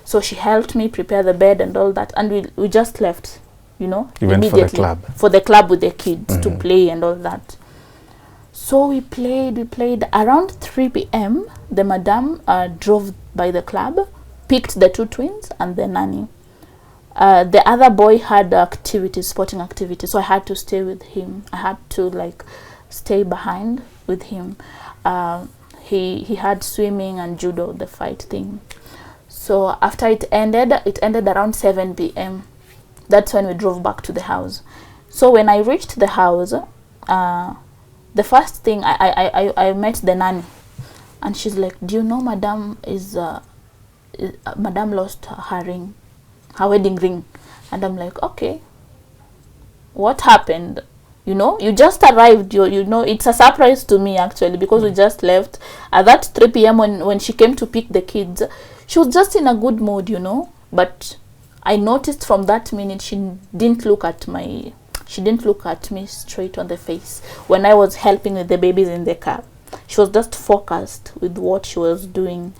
So she helped me prepare the bed and all that. And we just left, you know, you went immediately. For the club? For the club with the kids to play and all that. So we played. Around 3 p.m., the madam drove by the club, picked the 2 twins and the nanny. The other boy had sporting activities, so I had to stay with him. I had to stay behind with him. He had swimming and judo, the fight thing. So after it ended around 7 p.m. That's when we drove back to the house. So when I reached the house, the first thing I met the nanny, and she's like, do you know madam madam lost her ring, her wedding ring? And I'm like, okay, what happened? You know, you just arrived, you know, it's a surprise to me actually, because we just left at that 3 p.m. when she came to pick the kids. She was just in a good mood, you know, but I noticed from that minute she didn't look at me straight on the face when I was helping with the babies in the car. She was just focused with what she was doing.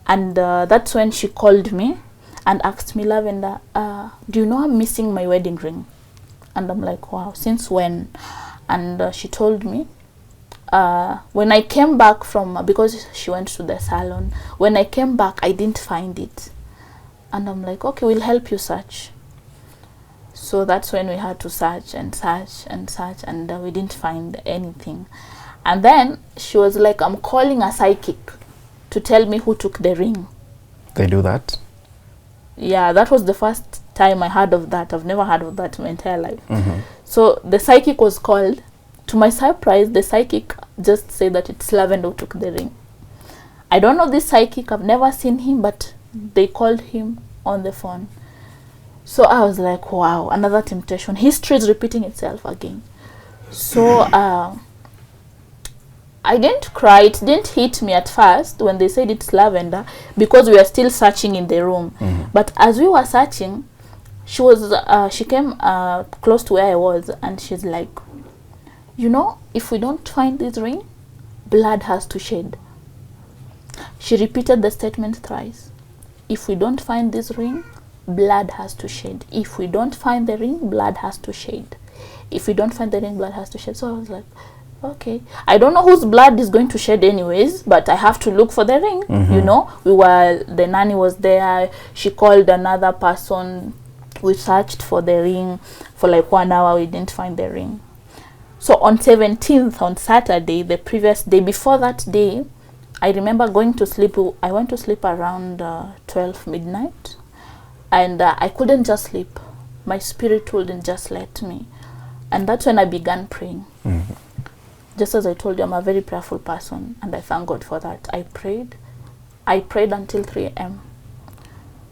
And that's when she called me and asked me, Lavenda, do you know I'm missing my wedding ring? And I'm like, wow, since when? And she told me, when I came back from, because she went to the salon, when I came back, I didn't find it. And I'm like, okay, we'll help you search. So that's when we had to search and search and search, and we didn't find anything. And then she was like, I'm calling a psychic to tell me who took the ring. They do that? Yeah, that was the first time I heard of that. I've never heard of that in my entire life. Mm-hmm. So the psychic was called. To my surprise, the psychic just said that it's Lavenda who took the ring. I don't know this psychic. I've never seen him, but they called him on the phone. So I was like, wow, another temptation. History is repeating itself again. So I didn't cry. It didn't hit me at first when they said it's Lavenda, because we were still searching in the room. Mm-hmm. But as we were searching, she came close to where I was, and she's like, you know, if we don't find this ring, blood has to shed. She repeated the statement thrice. If we don't find this ring, blood has to shed. If we don't find the ring, blood has to shed. If we don't find the ring, blood has to shed. So I was like, okay, I don't know whose blood is going to shed anyways, but I have to look for the ring. Mm-hmm. You know, the nanny was there. She called another person. We searched for the ring for like 1 hour. We didn't find the ring. So on 17th, on Saturday, the previous day, before that day, I remember going to sleep. I went to sleep around 12 midnight, and I couldn't just sleep. My spirit wouldn't just let me. And that's when I began praying. Mm-hmm. Just as I told you, I'm a very prayerful person, and I thank God for that. I prayed until 3 a.m.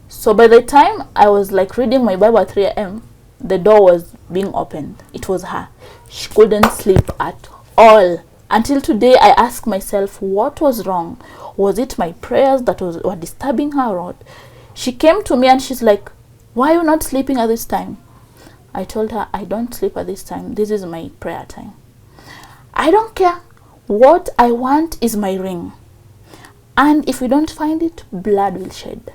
So by the time I was like reading my Bible at 3 a.m., the door was being opened. It was her. She couldn't sleep at all. Until today, I ask myself, what was wrong? Was it my prayers that were disturbing her or what? She came to me and she's like, why are you not sleeping at this time? I told her, I don't sleep at this time. This is my prayer time. I don't care. What I want is my ring. And if we don't find it, blood will shed.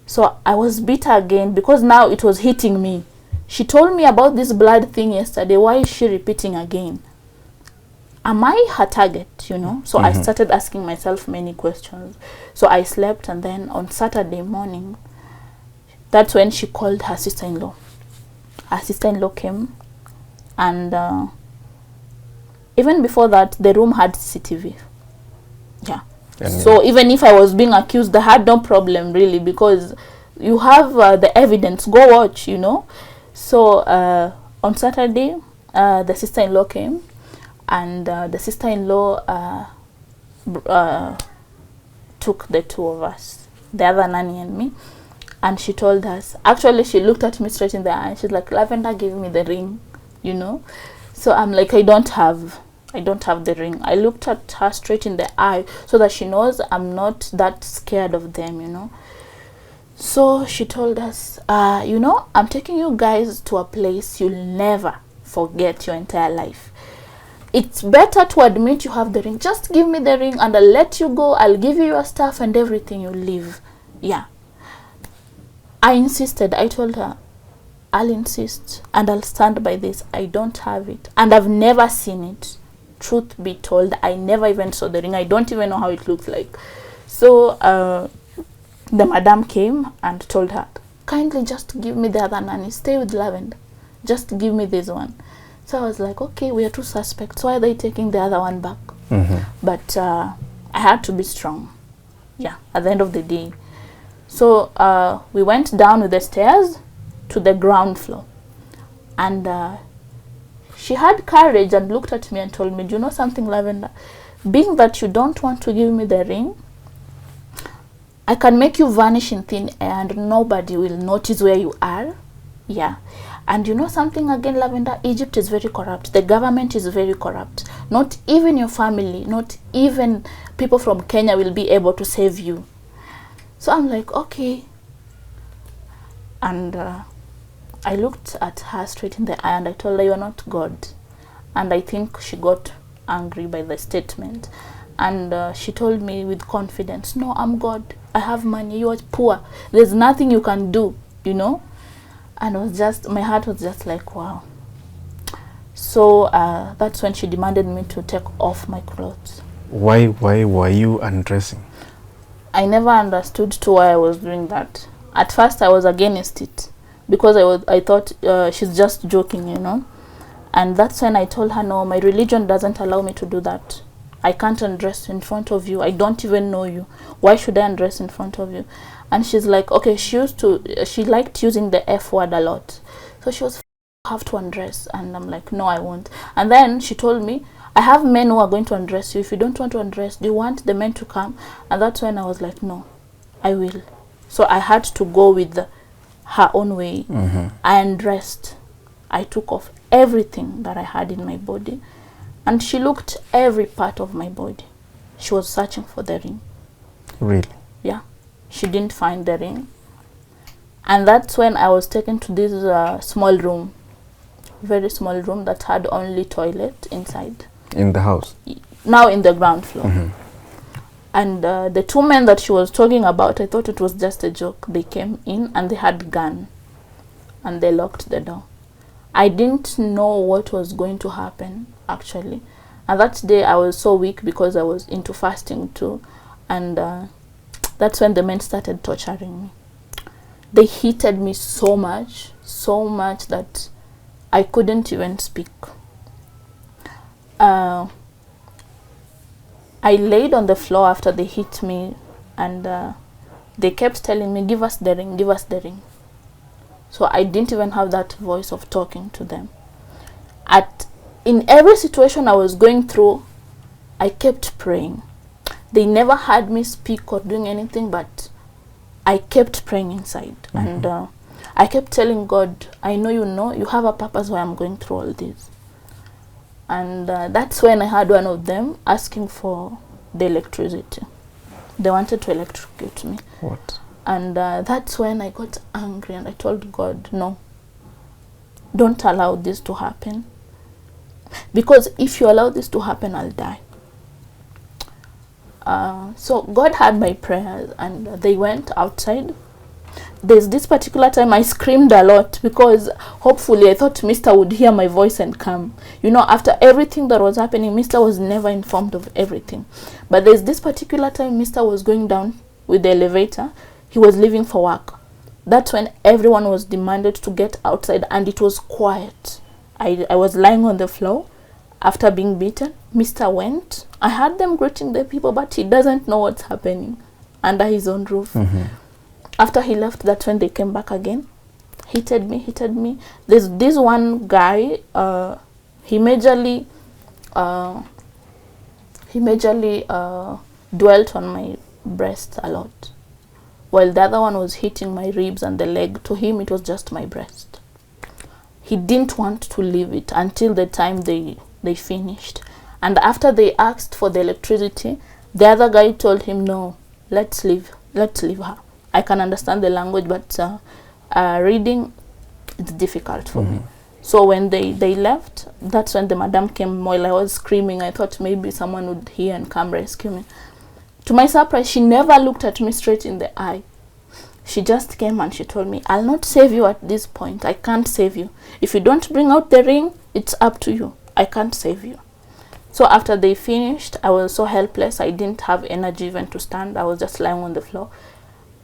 So I was bitter again, because now it was hitting me. She told me about this blood thing yesterday. Why is she repeating again? Am I her target, you know? So I started asking myself many questions. So I slept, and then on Saturday morning, that's when she called her sister-in-law. Her sister-in-law came, and even before that, the room had CCTV. Yeah. So even if I was being accused, I had no problem really, because you have the evidence. Go watch, you know. So on Saturday, the sister-in-law came, and the sister-in-law took the two of us, the other nanny and me, and she told us. Actually, she looked at me straight in the eye. She's like, Lavenda gave me the ring, you know. So I'm like, I don't have the ring. I looked at her straight in the eye so that she knows I'm not that scared of them, you know. So she told us, you know, I'm taking you guys to a place you'll never forget your entire life. It's better to admit you have the ring. Just give me the ring and I'll let you go. I'll give you your stuff and everything. You'll leave. Yeah. I insisted. I told her, I'll insist and I'll stand by this. I don't have it. And I've never seen it. Truth be told, I never even saw the ring. I don't even know how it looks like. So the madam came and told her, kindly just give me the other nanny. Stay with Lavenda. Just give me this one. So I was like, okay, we are two suspects. Why are they taking the other one back? But I had to be strong. Yeah, at the end of the day. So we went down with the stairs to the ground floor. And she had courage and looked at me and told me, do you know something, Lavenda? Being that you don't want to give me the ring, I can make you vanish in thin air and nobody will notice where you are. Yeah. And you know something again, Lavenda? Egypt is very corrupt. The government is very corrupt. Not even your family, not even people from Kenya will be able to save you. So I'm like, okay. And I looked at her straight in the eye and I told her, you are not God. And I think she got angry by the statement. And she told me with confidence, no, I'm God. I have money. You are poor. There's nothing you can do, you know. And it was just, my heart was just like, wow. So that's when she demanded me to take off my clothes. Why were you undressing? I never understood to why I was doing that. At first I was against it because I thought she's just joking, you know. And that's when I told her, no, my religion doesn't allow me to do that. I can't undress in front of you. I don't even know you. Why should I undress in front of you? And she's like, okay, she liked using the F word a lot. So she was, have to undress. And I'm like, no, I won't. And then she told me, I have men who are going to undress you. If you don't want to undress, do you want the men to come? And that's when I was like, no, I will. So I had to go with her own way. I undressed. I took off everything that I had in my body. And she looked every part of my body. She was searching for the ring. Really? Yeah. She didn't find the ring. And that's when I was taken to this small room. Very small room that had only toilet inside. In the house? Now in the ground floor. And the two men that she was talking about, I thought it was just a joke. They came in and they had gun. And they locked the door. I didn't know what was going to happen, actually. And that day I was so weak because I was into fasting too. And that's when the men started torturing me. They heated me so much that I couldn't even speak. I laid on the floor after they hit me, and they kept telling me, give us the ring, give us the ring. So I didn't even have that voice of talking to them. In every situation I was going through, I kept praying. They never had me speak or doing anything, but I kept praying inside. And I kept telling God, I know you have a purpose why I'm going through all this. And that's when I had one of them asking for the electricity. They wanted to electrocute me. What? And that's when I got angry and I told God, no, don't allow this to happen. Because if you allow this to happen, I'll die. So God had my prayers and they went outside. There's this particular time I screamed a lot because hopefully I thought Mr. would hear my voice and come. You know, after everything that was happening, Mr. was never informed of everything. But there's this particular time Mr. was going down with the elevator. He was leaving for work. That's when everyone was demanded to get outside and it was quiet. I was lying on the floor after being beaten. Mr. went. I had them greeting the people, but he doesn't know what's happening under his own roof. After he left, that's when they came back again. Hit me. There's this one guy, he majorly dwelt on my breast a lot, while the other one was hitting my ribs and the leg. To him, it was just my breast. He didn't want to leave it until the time they finished. And after they asked for the electricity, the other guy told him, no, let's leave her. I can understand the language, but reading, it's difficult for me. So when they left, that's when the madam came. While I was screaming, I thought maybe someone would hear and come rescue me. To my surprise, she never looked at me straight in the eye. She just came and she told me, I'll not save you at this point. I can't save you. If you don't bring out the ring, it's up to you. I can't save you. So after they finished, I was so helpless. I didn't have energy even to stand. I was just lying on the floor.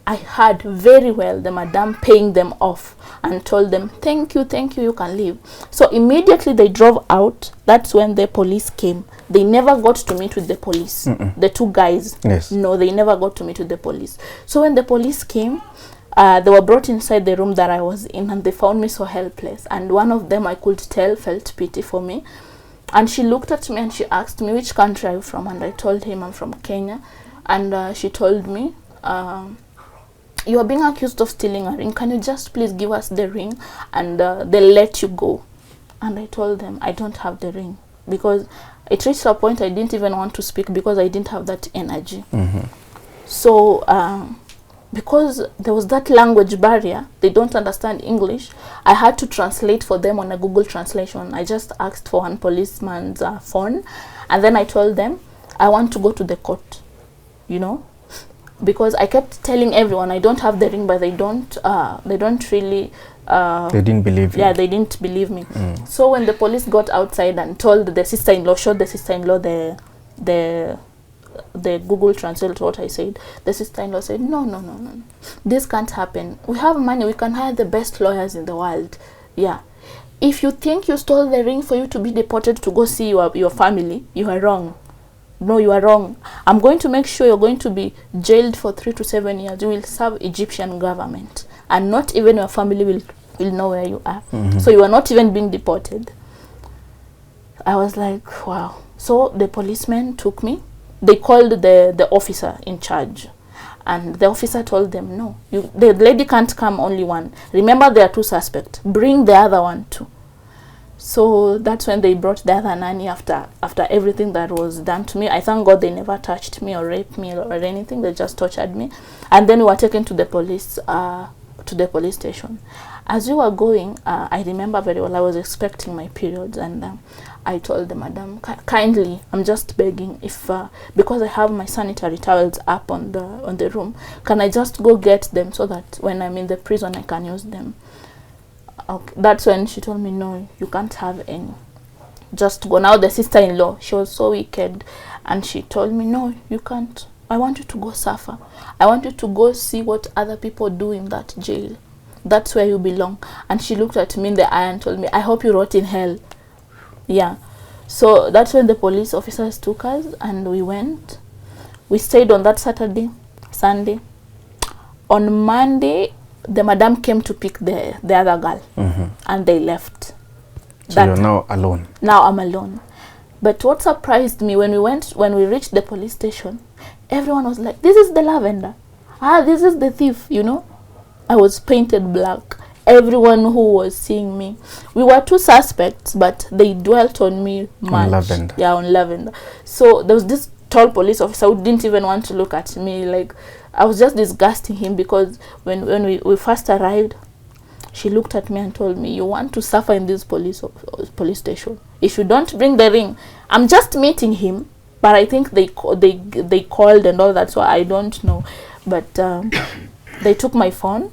I heard very well the madam paying them off and told them, thank you, you can leave. So immediately they drove out. That's when the police came. They never got to meet with the police. The two guys. Yes. No, they never got to meet with the police. So when the police came, They were brought inside the room that I was in, and they found me so helpless. And one of them, I could tell, felt pity for me. And she looked at me and she asked me, which country are you from? And I told him I'm from Kenya. And she told me, you are being accused of stealing a ring. Can you just please give us the ring, and they'll let you go? And I told them I don't have the ring, because it reached a point I didn't even want to speak because I didn't have that energy. So because there was that language barrier, they don't understand English, I had to translate for them on a Google translation. I just asked for one policeman's phone, and then I told them I want to go to the court, you know, because I kept telling everyone I don't have the ring, but they don't really they didn't believe you. Yeah, they didn't believe me. So when the police got outside and told the sister-in-law, showed the sister-in-law the Google Translate what I said, the sister-in-law said, no, this can't happen. We have money, we can hire the best lawyers in the world. Yeah, if you think you stole the ring for you to be deported to go see your family, you are wrong. No, you are wrong. I'm going to make sure you're going to be jailed for 3 to 7 years. You will serve Egyptian government, and not even your family will know where you are. So you are not even being deported. I was like, wow. So the policeman took me. They called the officer in charge, and the officer told them, no, the lady can't come, only one. Remember, there are 2 suspects. Bring the other one too. So that's when they brought the other nanny after everything that was done to me. I thank God they never touched me or raped me or anything. They just tortured me. And then we were taken to the police station. As we were going, I remember very well, I was expecting my periods, and I told the madam, kindly, I'm just begging, if because I have my sanitary towels up on the room, can I just go get them so that when I'm in the prison I can use them? Okay. That's when she told me, no, you can't have any. Just go. Now the sister-in-law, she was so wicked, and she told me, no, you can't. I want you to go suffer. I want you to go see what other people do in that jail. That's where you belong. And she looked at me in the eye and told me, I hope you rot in hell. Yeah. So that's when the police officers took us, and we went. We stayed on that Saturday, Sunday. On Monday, the madam came to pick the other girl, and they left. So you're now alone? Now I'm alone. But what surprised me, when we reached the police station, everyone was like, this is the Lavenda. This is the thief, you know. I was painted black. Everyone who was seeing me, we were 2 suspects, but they dwelt on me much. On Lavenda. Yeah, on Lavenda. So there was this tall police officer who didn't even want to look at me. Like, I was just disgusting him, because when we first arrived, she looked at me and told me, you want to suffer in this police station. If you don't bring the ring, I'm just meeting him, but I think they called and all that, so I don't know. But they took my phone,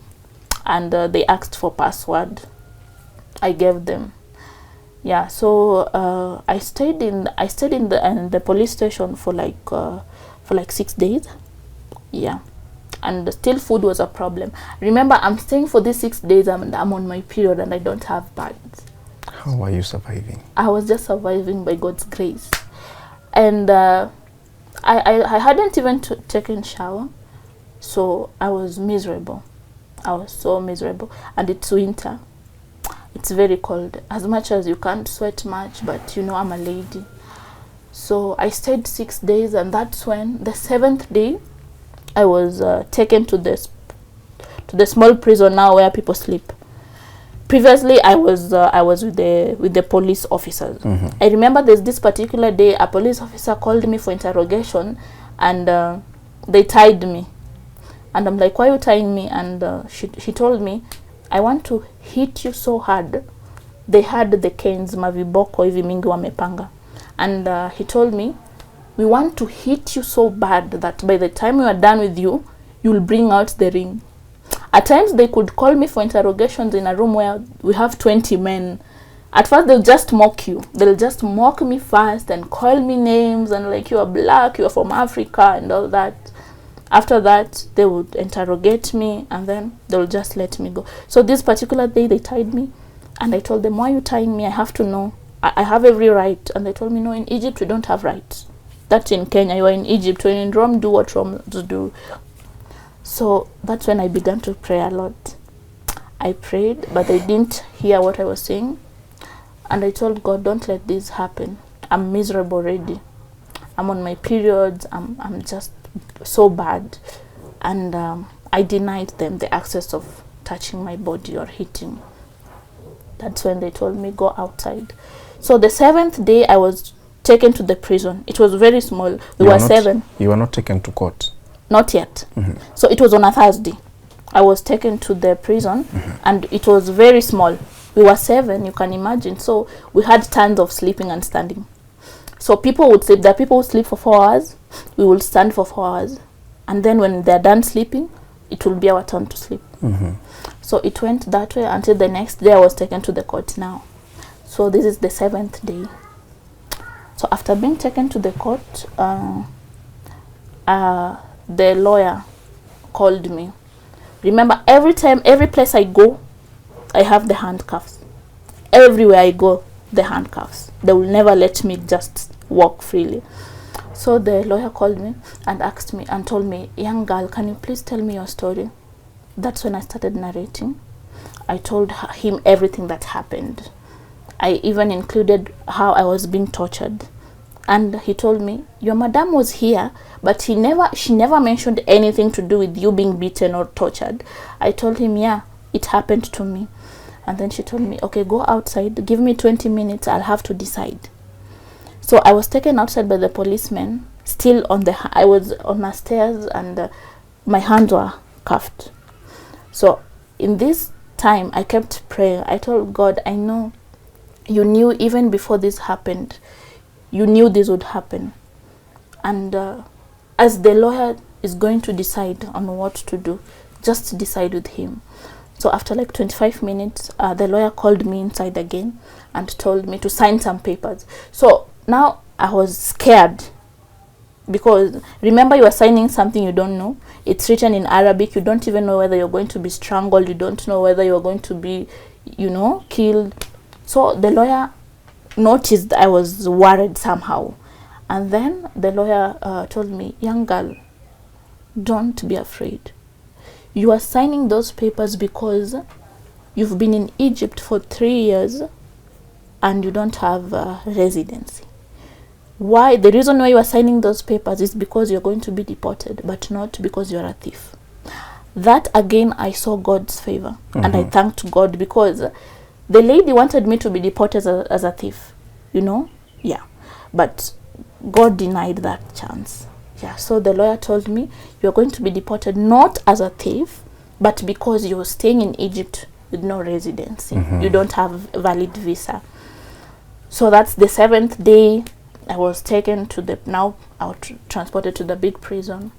and they asked for password. I gave them. Yeah, so I stayed in the police station for like 6 days. Yeah, and still food was a problem. Remember, I'm staying for these 6 days, and I'm on my period, and I don't have pads. How are you surviving? I was just surviving by God's grace. And I hadn't even taken shower, so I was miserable. I was so miserable. And it's winter. It's very cold. As much as you can't sweat much, but you know, I'm a lady. So I stayed 6 days, and that's when the 7th day I was taken to the small prison now where people sleep. Previously, I was with the police officers. I remember there's this particular day a police officer called me for interrogation, and they tied me. And I'm like, why are you tying me? And she told me, I want to hit you so hard. They had the canes, maviboko hivi mingi wamepanga. And he told me, we want to hit you so bad that by the time we are done with you, you'll bring out the ring. At times, they could call me for interrogations in a room where we have 20 men. At first, they'll just mock you. They'll just mock me first and call me names and like, you are black, you are from Africa and all that. After that, they would interrogate me, and then they'll just let me go. So this particular day, they tied me, and I told them, why are you tying me? I have to know. I have every right. And they told me, no, in Egypt, we don't have rights. That's in Kenya. You are in Egypt. When in Rome, do what Romans do. So that's when I began to pray a lot. I prayed, but they didn't hear what I was saying. And I told God, don't let this happen. I'm miserable already. I'm on my periods. I'm just so bad. And I denied them the access of touching my body or hitting. That's when they told me, go outside. So the 7th day, I was taken to the prison. It was very small. We were 7. You were not taken to court? Not yet. So it was on a Thursday. I was taken to the prison, and it was very small. We were 7, you can imagine. So we had tons of sleeping and standing. So people would sleep. There are people who sleep for 4 hours. We will stand for 4 hours. And then when they're done sleeping, it will be our turn to sleep. So it went that way until the next day I was taken to the court now. So this is the 7th day. So after being taken to the court, the lawyer called me. Remember, every place I go, I have the handcuffs. Everywhere I go, the handcuffs. They will never let me just walk freely. So the lawyer called me and asked me and told me, young girl, can you please tell me your story? That's when I started narrating. I told him everything that happened. I even included how I was being tortured. And he told me, your madam was here, but she never mentioned anything to do with you being beaten or tortured. I told him, yeah, it happened to me. And then she told me, okay, go outside, give me 20 minutes, I'll have to decide. So I was taken outside by the policeman, still I was on the stairs, and my hands were cuffed. So in this time, I kept praying. I told God, I know you knew even before this happened, you knew this would happen. And as the lawyer is going to decide on what to do, just decide with him. So after like 25 minutes, the lawyer called me inside again and told me to sign some papers. So now I was scared, because remember, you are signing something you don't know. It's written in Arabic. You don't even know whether you're going to be strangled. You don't know whether you're going to be, killed. So the lawyer noticed I was worried somehow. And then the lawyer told me, young girl, don't be afraid. You are signing those papers because you've been in Egypt for 3 years and you don't have residency. Why? The reason why you are signing those papers is because you're going to be deported, but not because you're a thief. That again, I saw God's favor, and I thanked God, because the lady wanted me to be deported as a thief, yeah, but God denied that chance. Yeah, so the lawyer told me, you're going to be deported not as a thief, but because you're staying in Egypt with no residency. You don't have a valid visa. So that's the 7th day. I was taken to transported to the big prison,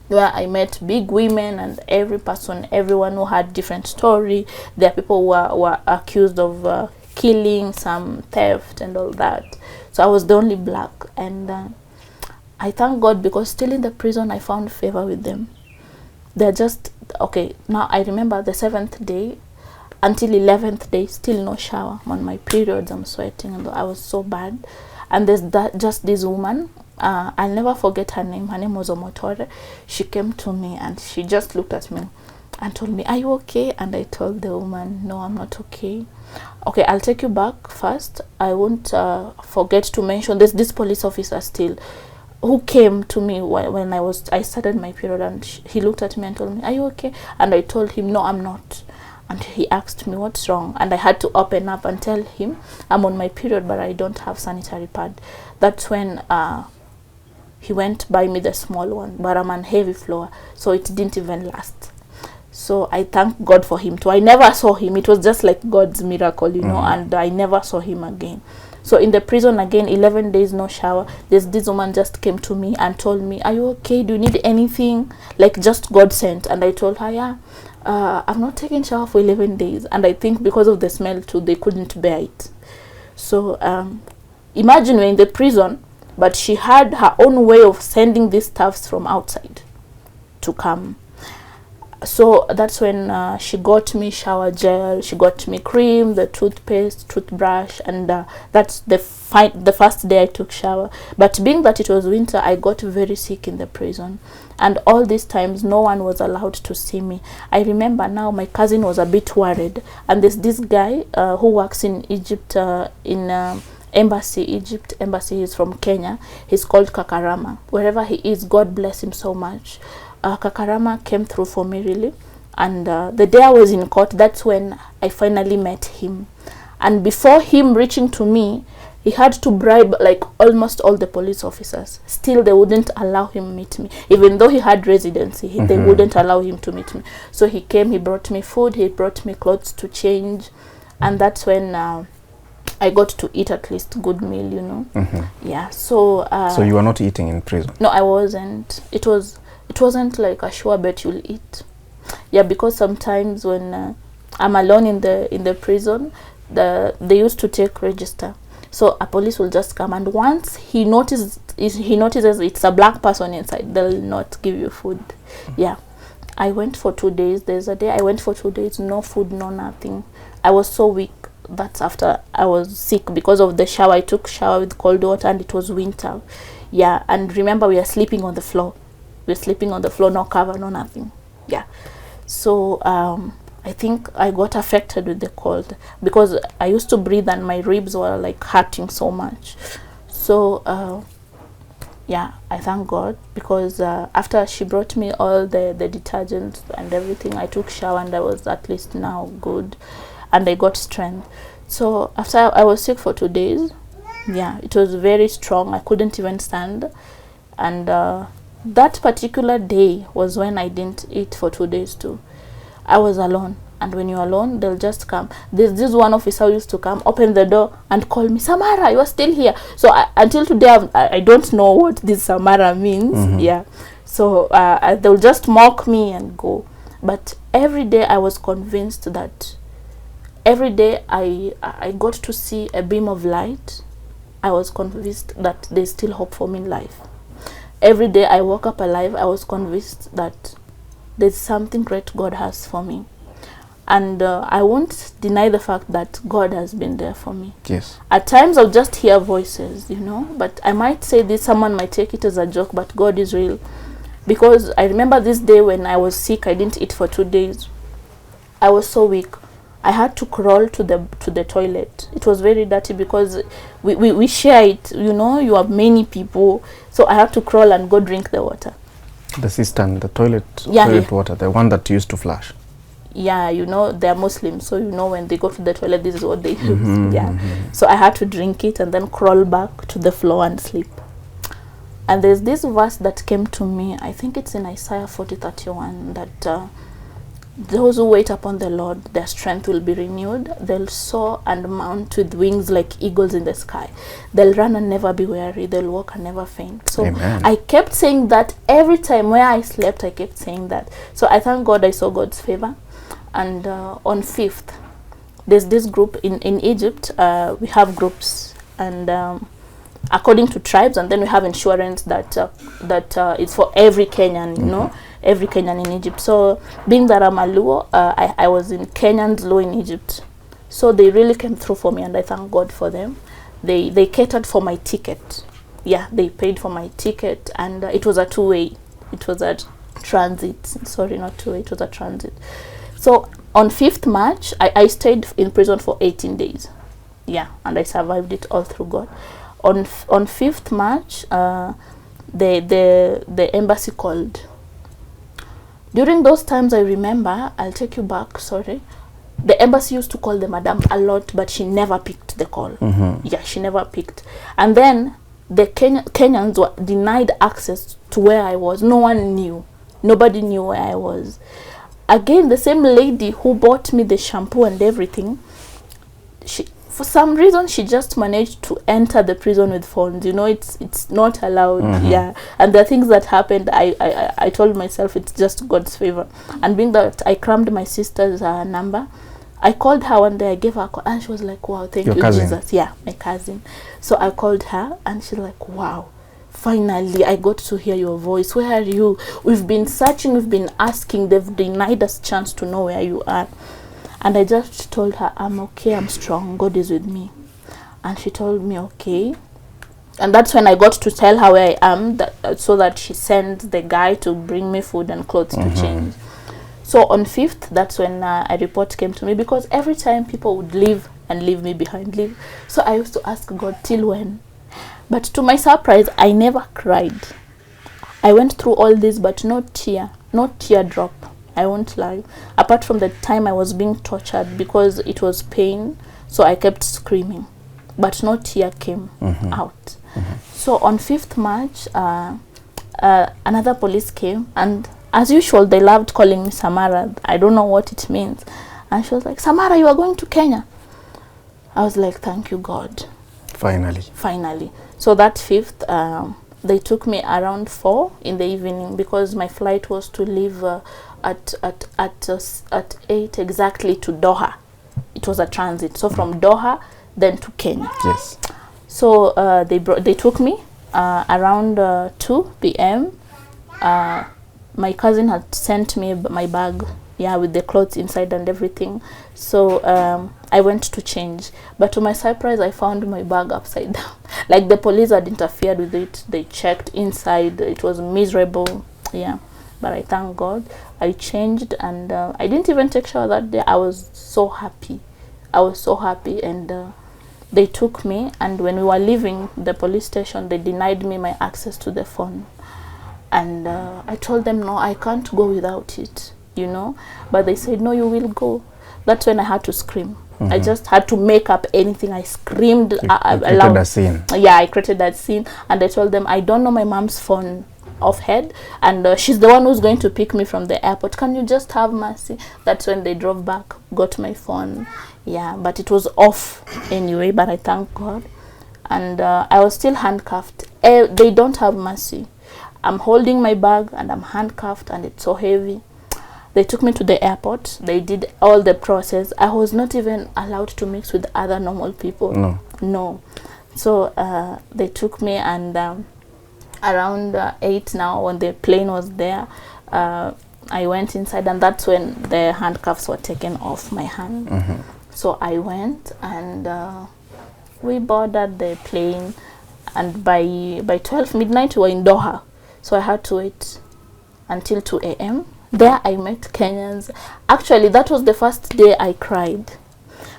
where I met big women and everyone who had different story. There are people who were accused of killing, some theft and all that. So I was the only black, and I thank God, because still in the prison I found favor with them. They're just, okay, now I remember the 7th day until 11th day, still no shower. I'm on my periods, I'm sweating, and I was so bad. And there's just this woman, I'll never forget her name. Her name was Omotore. She came to me and she just looked at me and told me, are you okay? And I told the woman, no, I'm not okay. Okay, I'll take you back first. I won't forget to mention this police officer still, who came to me when I started my period, and he looked at me and told me, are you okay? And I told him, no, I'm not. And he asked me, what's wrong? And I had to open up and tell him, I'm on my period, but I don't have sanitary pad. That's when he went by me the small one, but I'm on heavy floor, so it didn't even last. So I thank God for him too. I never saw him. It was just like God's miracle, and I never saw him again. So in the prison again, 11 days, no shower. This woman just came to me and told me, are you okay? Do you need anything? Like, just God sent. And I told her, yeah, I've not taken shower for 11 days. And I think because of the smell too, they couldn't bear it. So imagine we're in the prison, but she had her own way of sending these staffs from outside to come. So that's when she got me shower gel, she got me cream, the toothpaste, toothbrush, and that's the first day I took shower. But being that it was winter, I got very sick in the prison, and all these times no one was allowed to see me. I remember now my cousin was a bit worried, and there's this guy who works in Egypt, in Egypt embassy. Is from Kenya. He's called Kakarama. Wherever he is, God bless him so much. Kakarama came through for me, really, and the day I was in court, that's when I finally met him. And before him reaching to me, he had to bribe like almost all the police officers. Still they wouldn't allow him meet me, even though he had residency. They wouldn't allow him to meet me. So he came, he brought me food, he brought me clothes to change, and that's when I got to eat at least good meal, you know. Yeah. So so you were not eating in prison? No, I wasn't. It wasn't like a sure bet you'll eat. Yeah, because sometimes when I'm alone in the prison, they used to take register. So a police will just come, and once he notices it's a black person inside, they'll not give you food. Yeah. I went for 2 days. There's a day I went for 2 days, no food, no nothing. I was so weak. That's after I was sick because of the shower. I took shower with cold water, and it was winter. Yeah, and remember, we are sleeping on the floor. We're sleeping on the floor, no cover, no nothing. Yeah. So I think I got affected with the cold because I used to breathe and my ribs were like hurting so much. So yeah, I thank God because after she brought me all the detergents and everything, I took shower and I was at least now good, and I got strength. So after I was sick for 2 days, yeah, it was very strong. I couldn't even stand, and that particular day was when I didn't eat for 2 days too. I was alone, and when you're alone, they'll just come. There's this one officer used to come, open the door, and call me, Samara, you are still here. So until today, I don't know what this Samara means. Yeah. So they'll just mock me and go. But every day I was convinced that every day I got to see a beam of light. I was convinced that there's still hope for me in life. Every day I woke up alive, I was convinced that there's something great God has for me. And I won't deny the fact that God has been there for me. Yes. At times I'll just hear voices, you know, but I might say this, someone might take it as a joke, but God is real. Because I remember this day when I was sick, I didn't eat for 2 days. I was so weak. I had to crawl to the toilet. It was very dirty because we share it, you know, you have many people. So I had to crawl and go drink the water. The cistern, the toilet water, the one that used to flush. Yeah, you know, they're Muslims, so you know when they go to the toilet, this is what they use. Yeah. So I had to drink it and then crawl back to the floor and sleep. And there's this verse that came to me, I think it's in Isaiah 40:31, that those who wait upon the Lord, their strength will be renewed. They'll soar and mount with wings like eagles in the sky. They'll run and never be weary. They'll walk and never faint. So Amen. I kept saying that every time where I slept, I kept saying that. So I thank God I saw God's favor. And on 5th, there's this group in Egypt. We have groups, and according to tribes, and then we have insurance that is for every Kenyan, you know, every Kenyan in Egypt. So being that I'm a Luo, I was in Kenyans law in Egypt. So they really came through for me, and I thank God for them. They catered for my ticket. Yeah, they paid for my ticket, and it was a 2-way. It was a transit. Sorry, not 2-way. It was a transit. So on 5th March, I stayed in prison for 18 days. Yeah, and I survived it all through God. On 5th March, the embassy called. During those times, I remember, I'll take you back, sorry. The embassy used to call the madam a lot, but she never picked the call. Yeah, she never picked. And then the Kenyans were denied access to where I was. No one knew. Nobody knew where I was. Again, the same lady who bought me the shampoo and everything, for some reason, she just managed to enter the prison with phones. You know, it's not allowed. Yeah, and the things that happened, I told myself it's just God's favor. And being that I crammed my sister's number, I called her one day. I gave her a call, and she was like, "Wow, thank you, cousin? Jesus." Yeah, my cousin. So I called her, and she's like, "Wow." finally I got to hear your voice. Where are you? We've been searching, we've been asking, they've denied us chance to know where you are. And I just told her, I'm okay, I'm strong, God is with me. And she told me, okay. And that's when I got to tell her where I am, so that she sent the guy to bring me food and clothes to change. So on 5th, that's when a report came to me, because every time people would leave and leave me behind. So I used to ask God, till when? But to my surprise, I never cried. I went through all this, but no teardrop. I won't lie. Apart from the time I was being tortured, because it was pain, so I kept screaming. But no tear came out. So on 5th March, another police came, and as usual, they loved calling me Samara. I don't know what it means. And she was like, Samara, you are going to Kenya. I was like, thank you, God. Finally. So that 5th, they took me around 4 in the evening, because my flight was to leave at 8 exactly to Doha. It was a transit. So from Doha, then to Kenya. Yes. So they took me around 2 p.m. My cousin had sent me my bag, with the clothes inside and everything. So I went to change. But to my surprise, I found my bag upside down. Like the police had interfered with it. They checked inside. It was miserable. But I thank God. I changed, and I didn't even take shower that day. I was so happy. And they took me, and when we were leaving the police station, they denied me my access to the phone. And I told them, no, I can't go without it, But they said, no, you will go. That's when I had to scream. I just had to make up anything. I screamed aloud. A scene. Yeah, I created that scene. And I told them, I don't know my mom's phone offhand, and she's the one who's going to pick me from the airport. Can you just have mercy? That's when they drove back, got my phone. But it was off anyway, but I thank God. And I was still handcuffed. They don't have mercy. I'm holding my bag and I'm handcuffed, and it's so heavy. They took me to the airport. They did all the process. I was not even allowed to mix with other normal people. No. So they took me, and around 8 now, when the plane was there, I went inside, and that's when the handcuffs were taken off my hand. So I went, and we boarded the plane, and by 12 midnight we were in Doha. So I had to wait until 2 a.m. There I met Kenyans. Actually, that was the first day I cried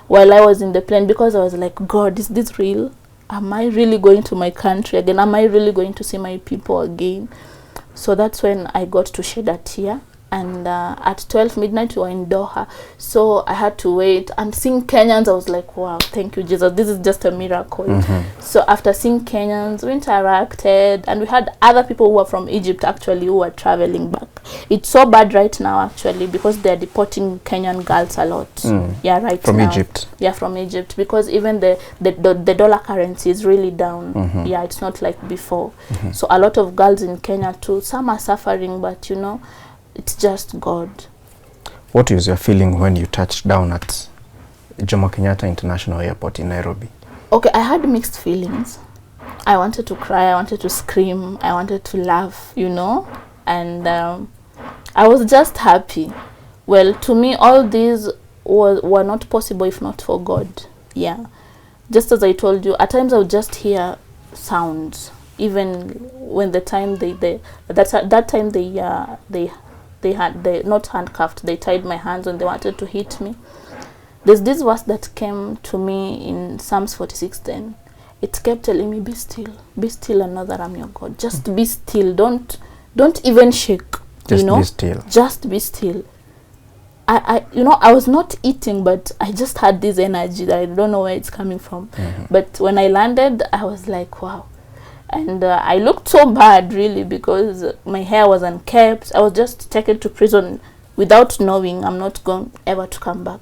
while I was in the plane, because I was like, God, is this real? Am I really going to my country again? Am I really going to see my people again? So that's when I got to shed a tear. And at 12 midnight we were in Doha. So I had to wait, and seeing Kenyans, I was like, wow, thank you, Jesus, this is just a miracle. So after seeing Kenyans, we interacted, and we had other people who were from Egypt actually, who were traveling back. It's so bad right now actually, because they're deporting Kenyan girls a lot. From Egypt. From Egypt, because even the dollar currency is really down. It's not like before. So a lot of girls in Kenya too, some are suffering, but it's just God. What is your feeling when you touched down at Jomo Kenyatta International Airport in Nairobi? Okay, I had mixed feelings. I wanted to cry, I wanted to scream, I wanted to laugh, and I was just happy. Well, to me, all these were not possible if not for God. Just as I told you, at times I would just hear sounds, even when the time they had not handcuffed, they tied my hands when they wanted to hit me. There's this verse that came to me in Psalms 46:10. It kept telling me, be still and know that I'm your God. Just be still. Don't even shake. Be still. Just be still. I was not eating, but I just had this energy that I don't know where it's coming from. But when I landed, I was like, wow. And I looked so bad, really, because my hair was unkempt. I was just taken to prison without knowing I'm not going ever to come back.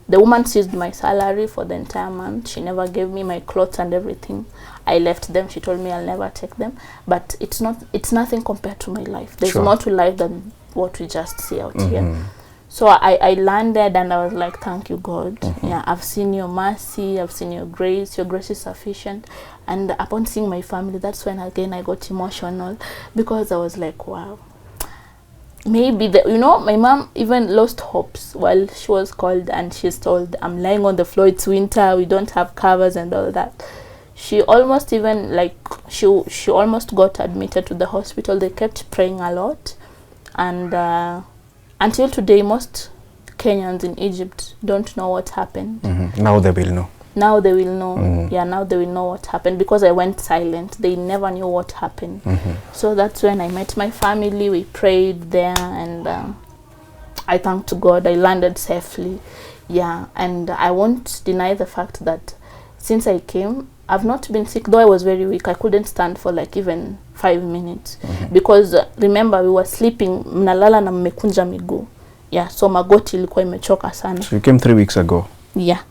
The woman seized my salary for the entire month. She never gave me my clothes and everything. I left them. She told me I'll never take them. But it's nothing compared to my life. There's more to life than what we just see out here. So I landed and I was like, thank you, God. Yeah, I've seen your mercy, I've seen your grace is sufficient. And upon seeing my family, that's when again I got emotional, because I was like, wow, maybe my mom even lost hopes while she was called and she's told, I'm lying on the floor, it's winter, we don't have covers and all that. She almost even she almost got admitted to the hospital. They kept praying a lot, and until today most Kenyans in Egypt don't know what happened. Now they will know. Now they will know. Yeah, now they will know what happened, because I went silent. They never knew what happened. So that's when I met my family. We prayed there, and I thanked God. I landed safely. Yeah, and I won't deny the fact that since I came, I've not been sick, though I was very weak. I couldn't stand for like even 5 minutes. Because remember, we were sleeping, mnalala na mmekunja miguu. Yeah, so magoti ilikuwa imechoka sana. So you came 3 weeks ago. Yeah.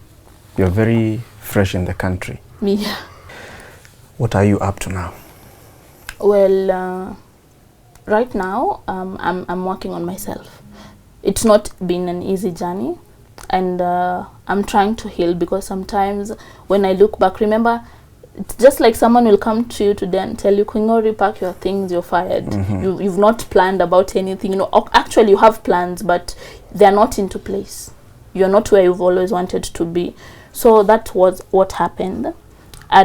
You're very fresh in the country. Yeah. What are you up to now? Well, right now, I'm working on myself. It's not been an easy journey, and I'm trying to heal, because sometimes when I look back, remember, it's just like someone will come to you today and tell you, Kingori, pack your things, you're fired. You've not planned about anything. Actually you have plans, but they're not into place. You're not where you've always wanted to be. So that was what happened. I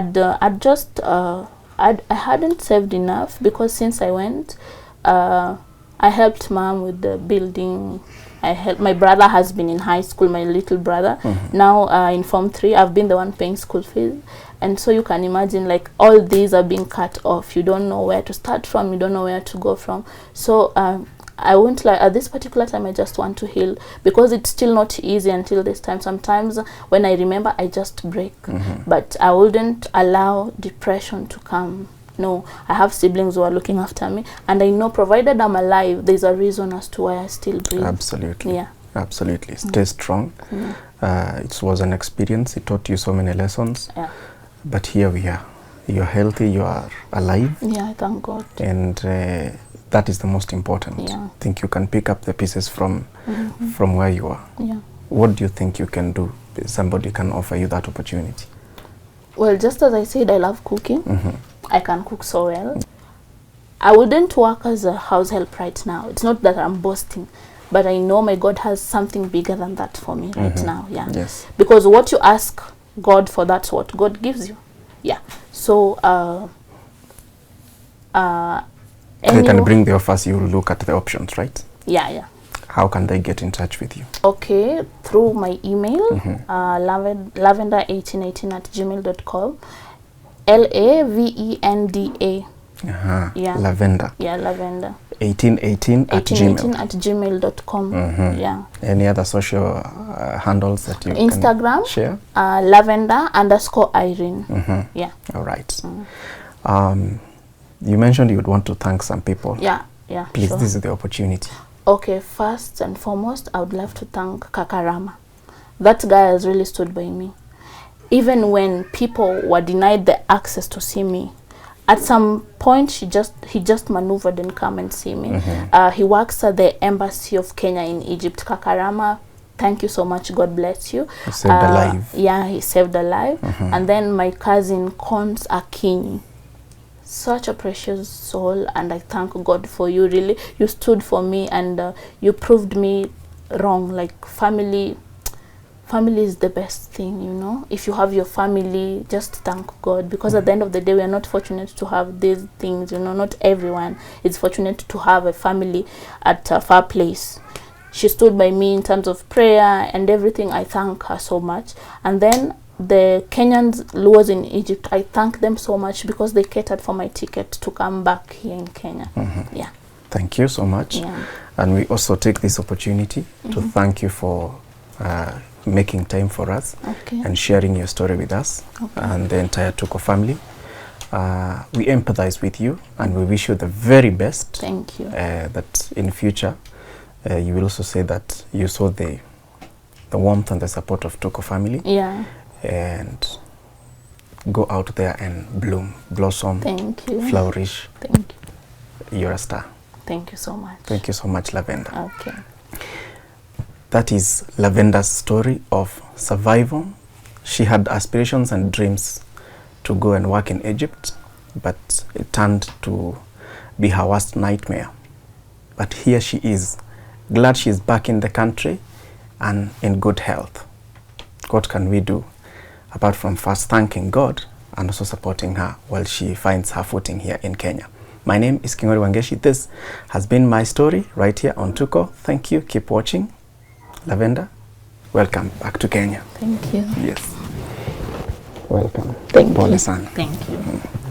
hadn't saved enough, because since I went, I helped mom with the building. My brother has been in high school, my little brother. Now in Form 3, I've been the one paying school fees. And so you can imagine, like, all these are being cut off. You don't know where to start from. You don't know where to go from. So I won't lie, at this particular time I just want to heal, because it's still not easy until this time. Sometimes when I remember, I just break. But I wouldn't allow depression to come. No, I have siblings who are looking after me, and I know, provided I'm alive, there's a reason as to why I still breathe. Absolutely. Yeah. Absolutely. Stay strong. It was an experience. It taught you so many lessons. Yeah. But here we are. You're healthy, you are alive. Yeah, thank God. And that is the most important. Yeah. I think you can pick up the pieces from where you are. Yeah. What do you think you can do? Somebody can offer you that opportunity. Well, just as I said, I love cooking. I can cook so well. I wouldn't work as a house help right now. It's not that I'm boasting, but I know my God has something bigger than that for me right now. Yeah. Yes. Because what you ask God for, that's what God gives you. Yeah. So They can bring the offers, you look at the options, right? Yeah, yeah. How can they get in touch with you? Okay, through my email, lavenda1818@gmail.com. Lavenda. Yeah. Lavenda. Yeah, Lavenda. 1818@gmail.com. Yeah. Any other social handles that you Instagram, can share? Lavenda_Irene. Yeah. All right. You mentioned you would want to thank some people. Yeah, yeah. Please, sure. this is the opportunity. Okay, first and foremost, I would love to thank Kakarama. That guy has really stood by me. Even when people were denied the access to see me, at some point he just maneuvered and come and see me. He works at the Embassy of Kenya in Egypt. Kakarama, thank you so much. God bless you. He saved a life. Yeah, he saved a life. And then my cousin Cont Akinyi, such a precious soul, and I thank God for you. Really, you stood for me, and you proved me wrong. Like, family is the best thing, you know. If you have your family, just thank God, because at the end of the day, we are not fortunate to have these things, you know. Not everyone is fortunate to have a family at a far place. She stood by me in terms of prayer and everything. I thank her so much. And then the Kenyans who was in Egypt, I thank them so much, because they catered for my ticket to come back here in Kenya. Yeah. Thank you so much. Yeah. And we also take this opportunity to thank you for making time for us and sharing your story with us and the entire Tuko family. We empathize with you, and we wish you the very best. Thank you. That in future you will also say that you saw the warmth and the support of Tuko family. Yeah. And go out there and bloom, blossom, thank you, flourish. Thank you. You're a star. Thank you so much. Thank you so much, Lavenda. Okay. That is Lavenda's story of survival. She had aspirations and dreams to go and work in Egypt, but it turned to be her worst nightmare. But here she is, glad she is back in the country and in good health. What can we do apart from first thanking God and also supporting her while she finds her footing here in Kenya? My name is Kingori Wangeshi. This has been my story right here on Tuko. Thank you. Keep watching. Lavenda, welcome back to Kenya. Thank you. Yes. Welcome. Thank Pole you. sana. Thank you.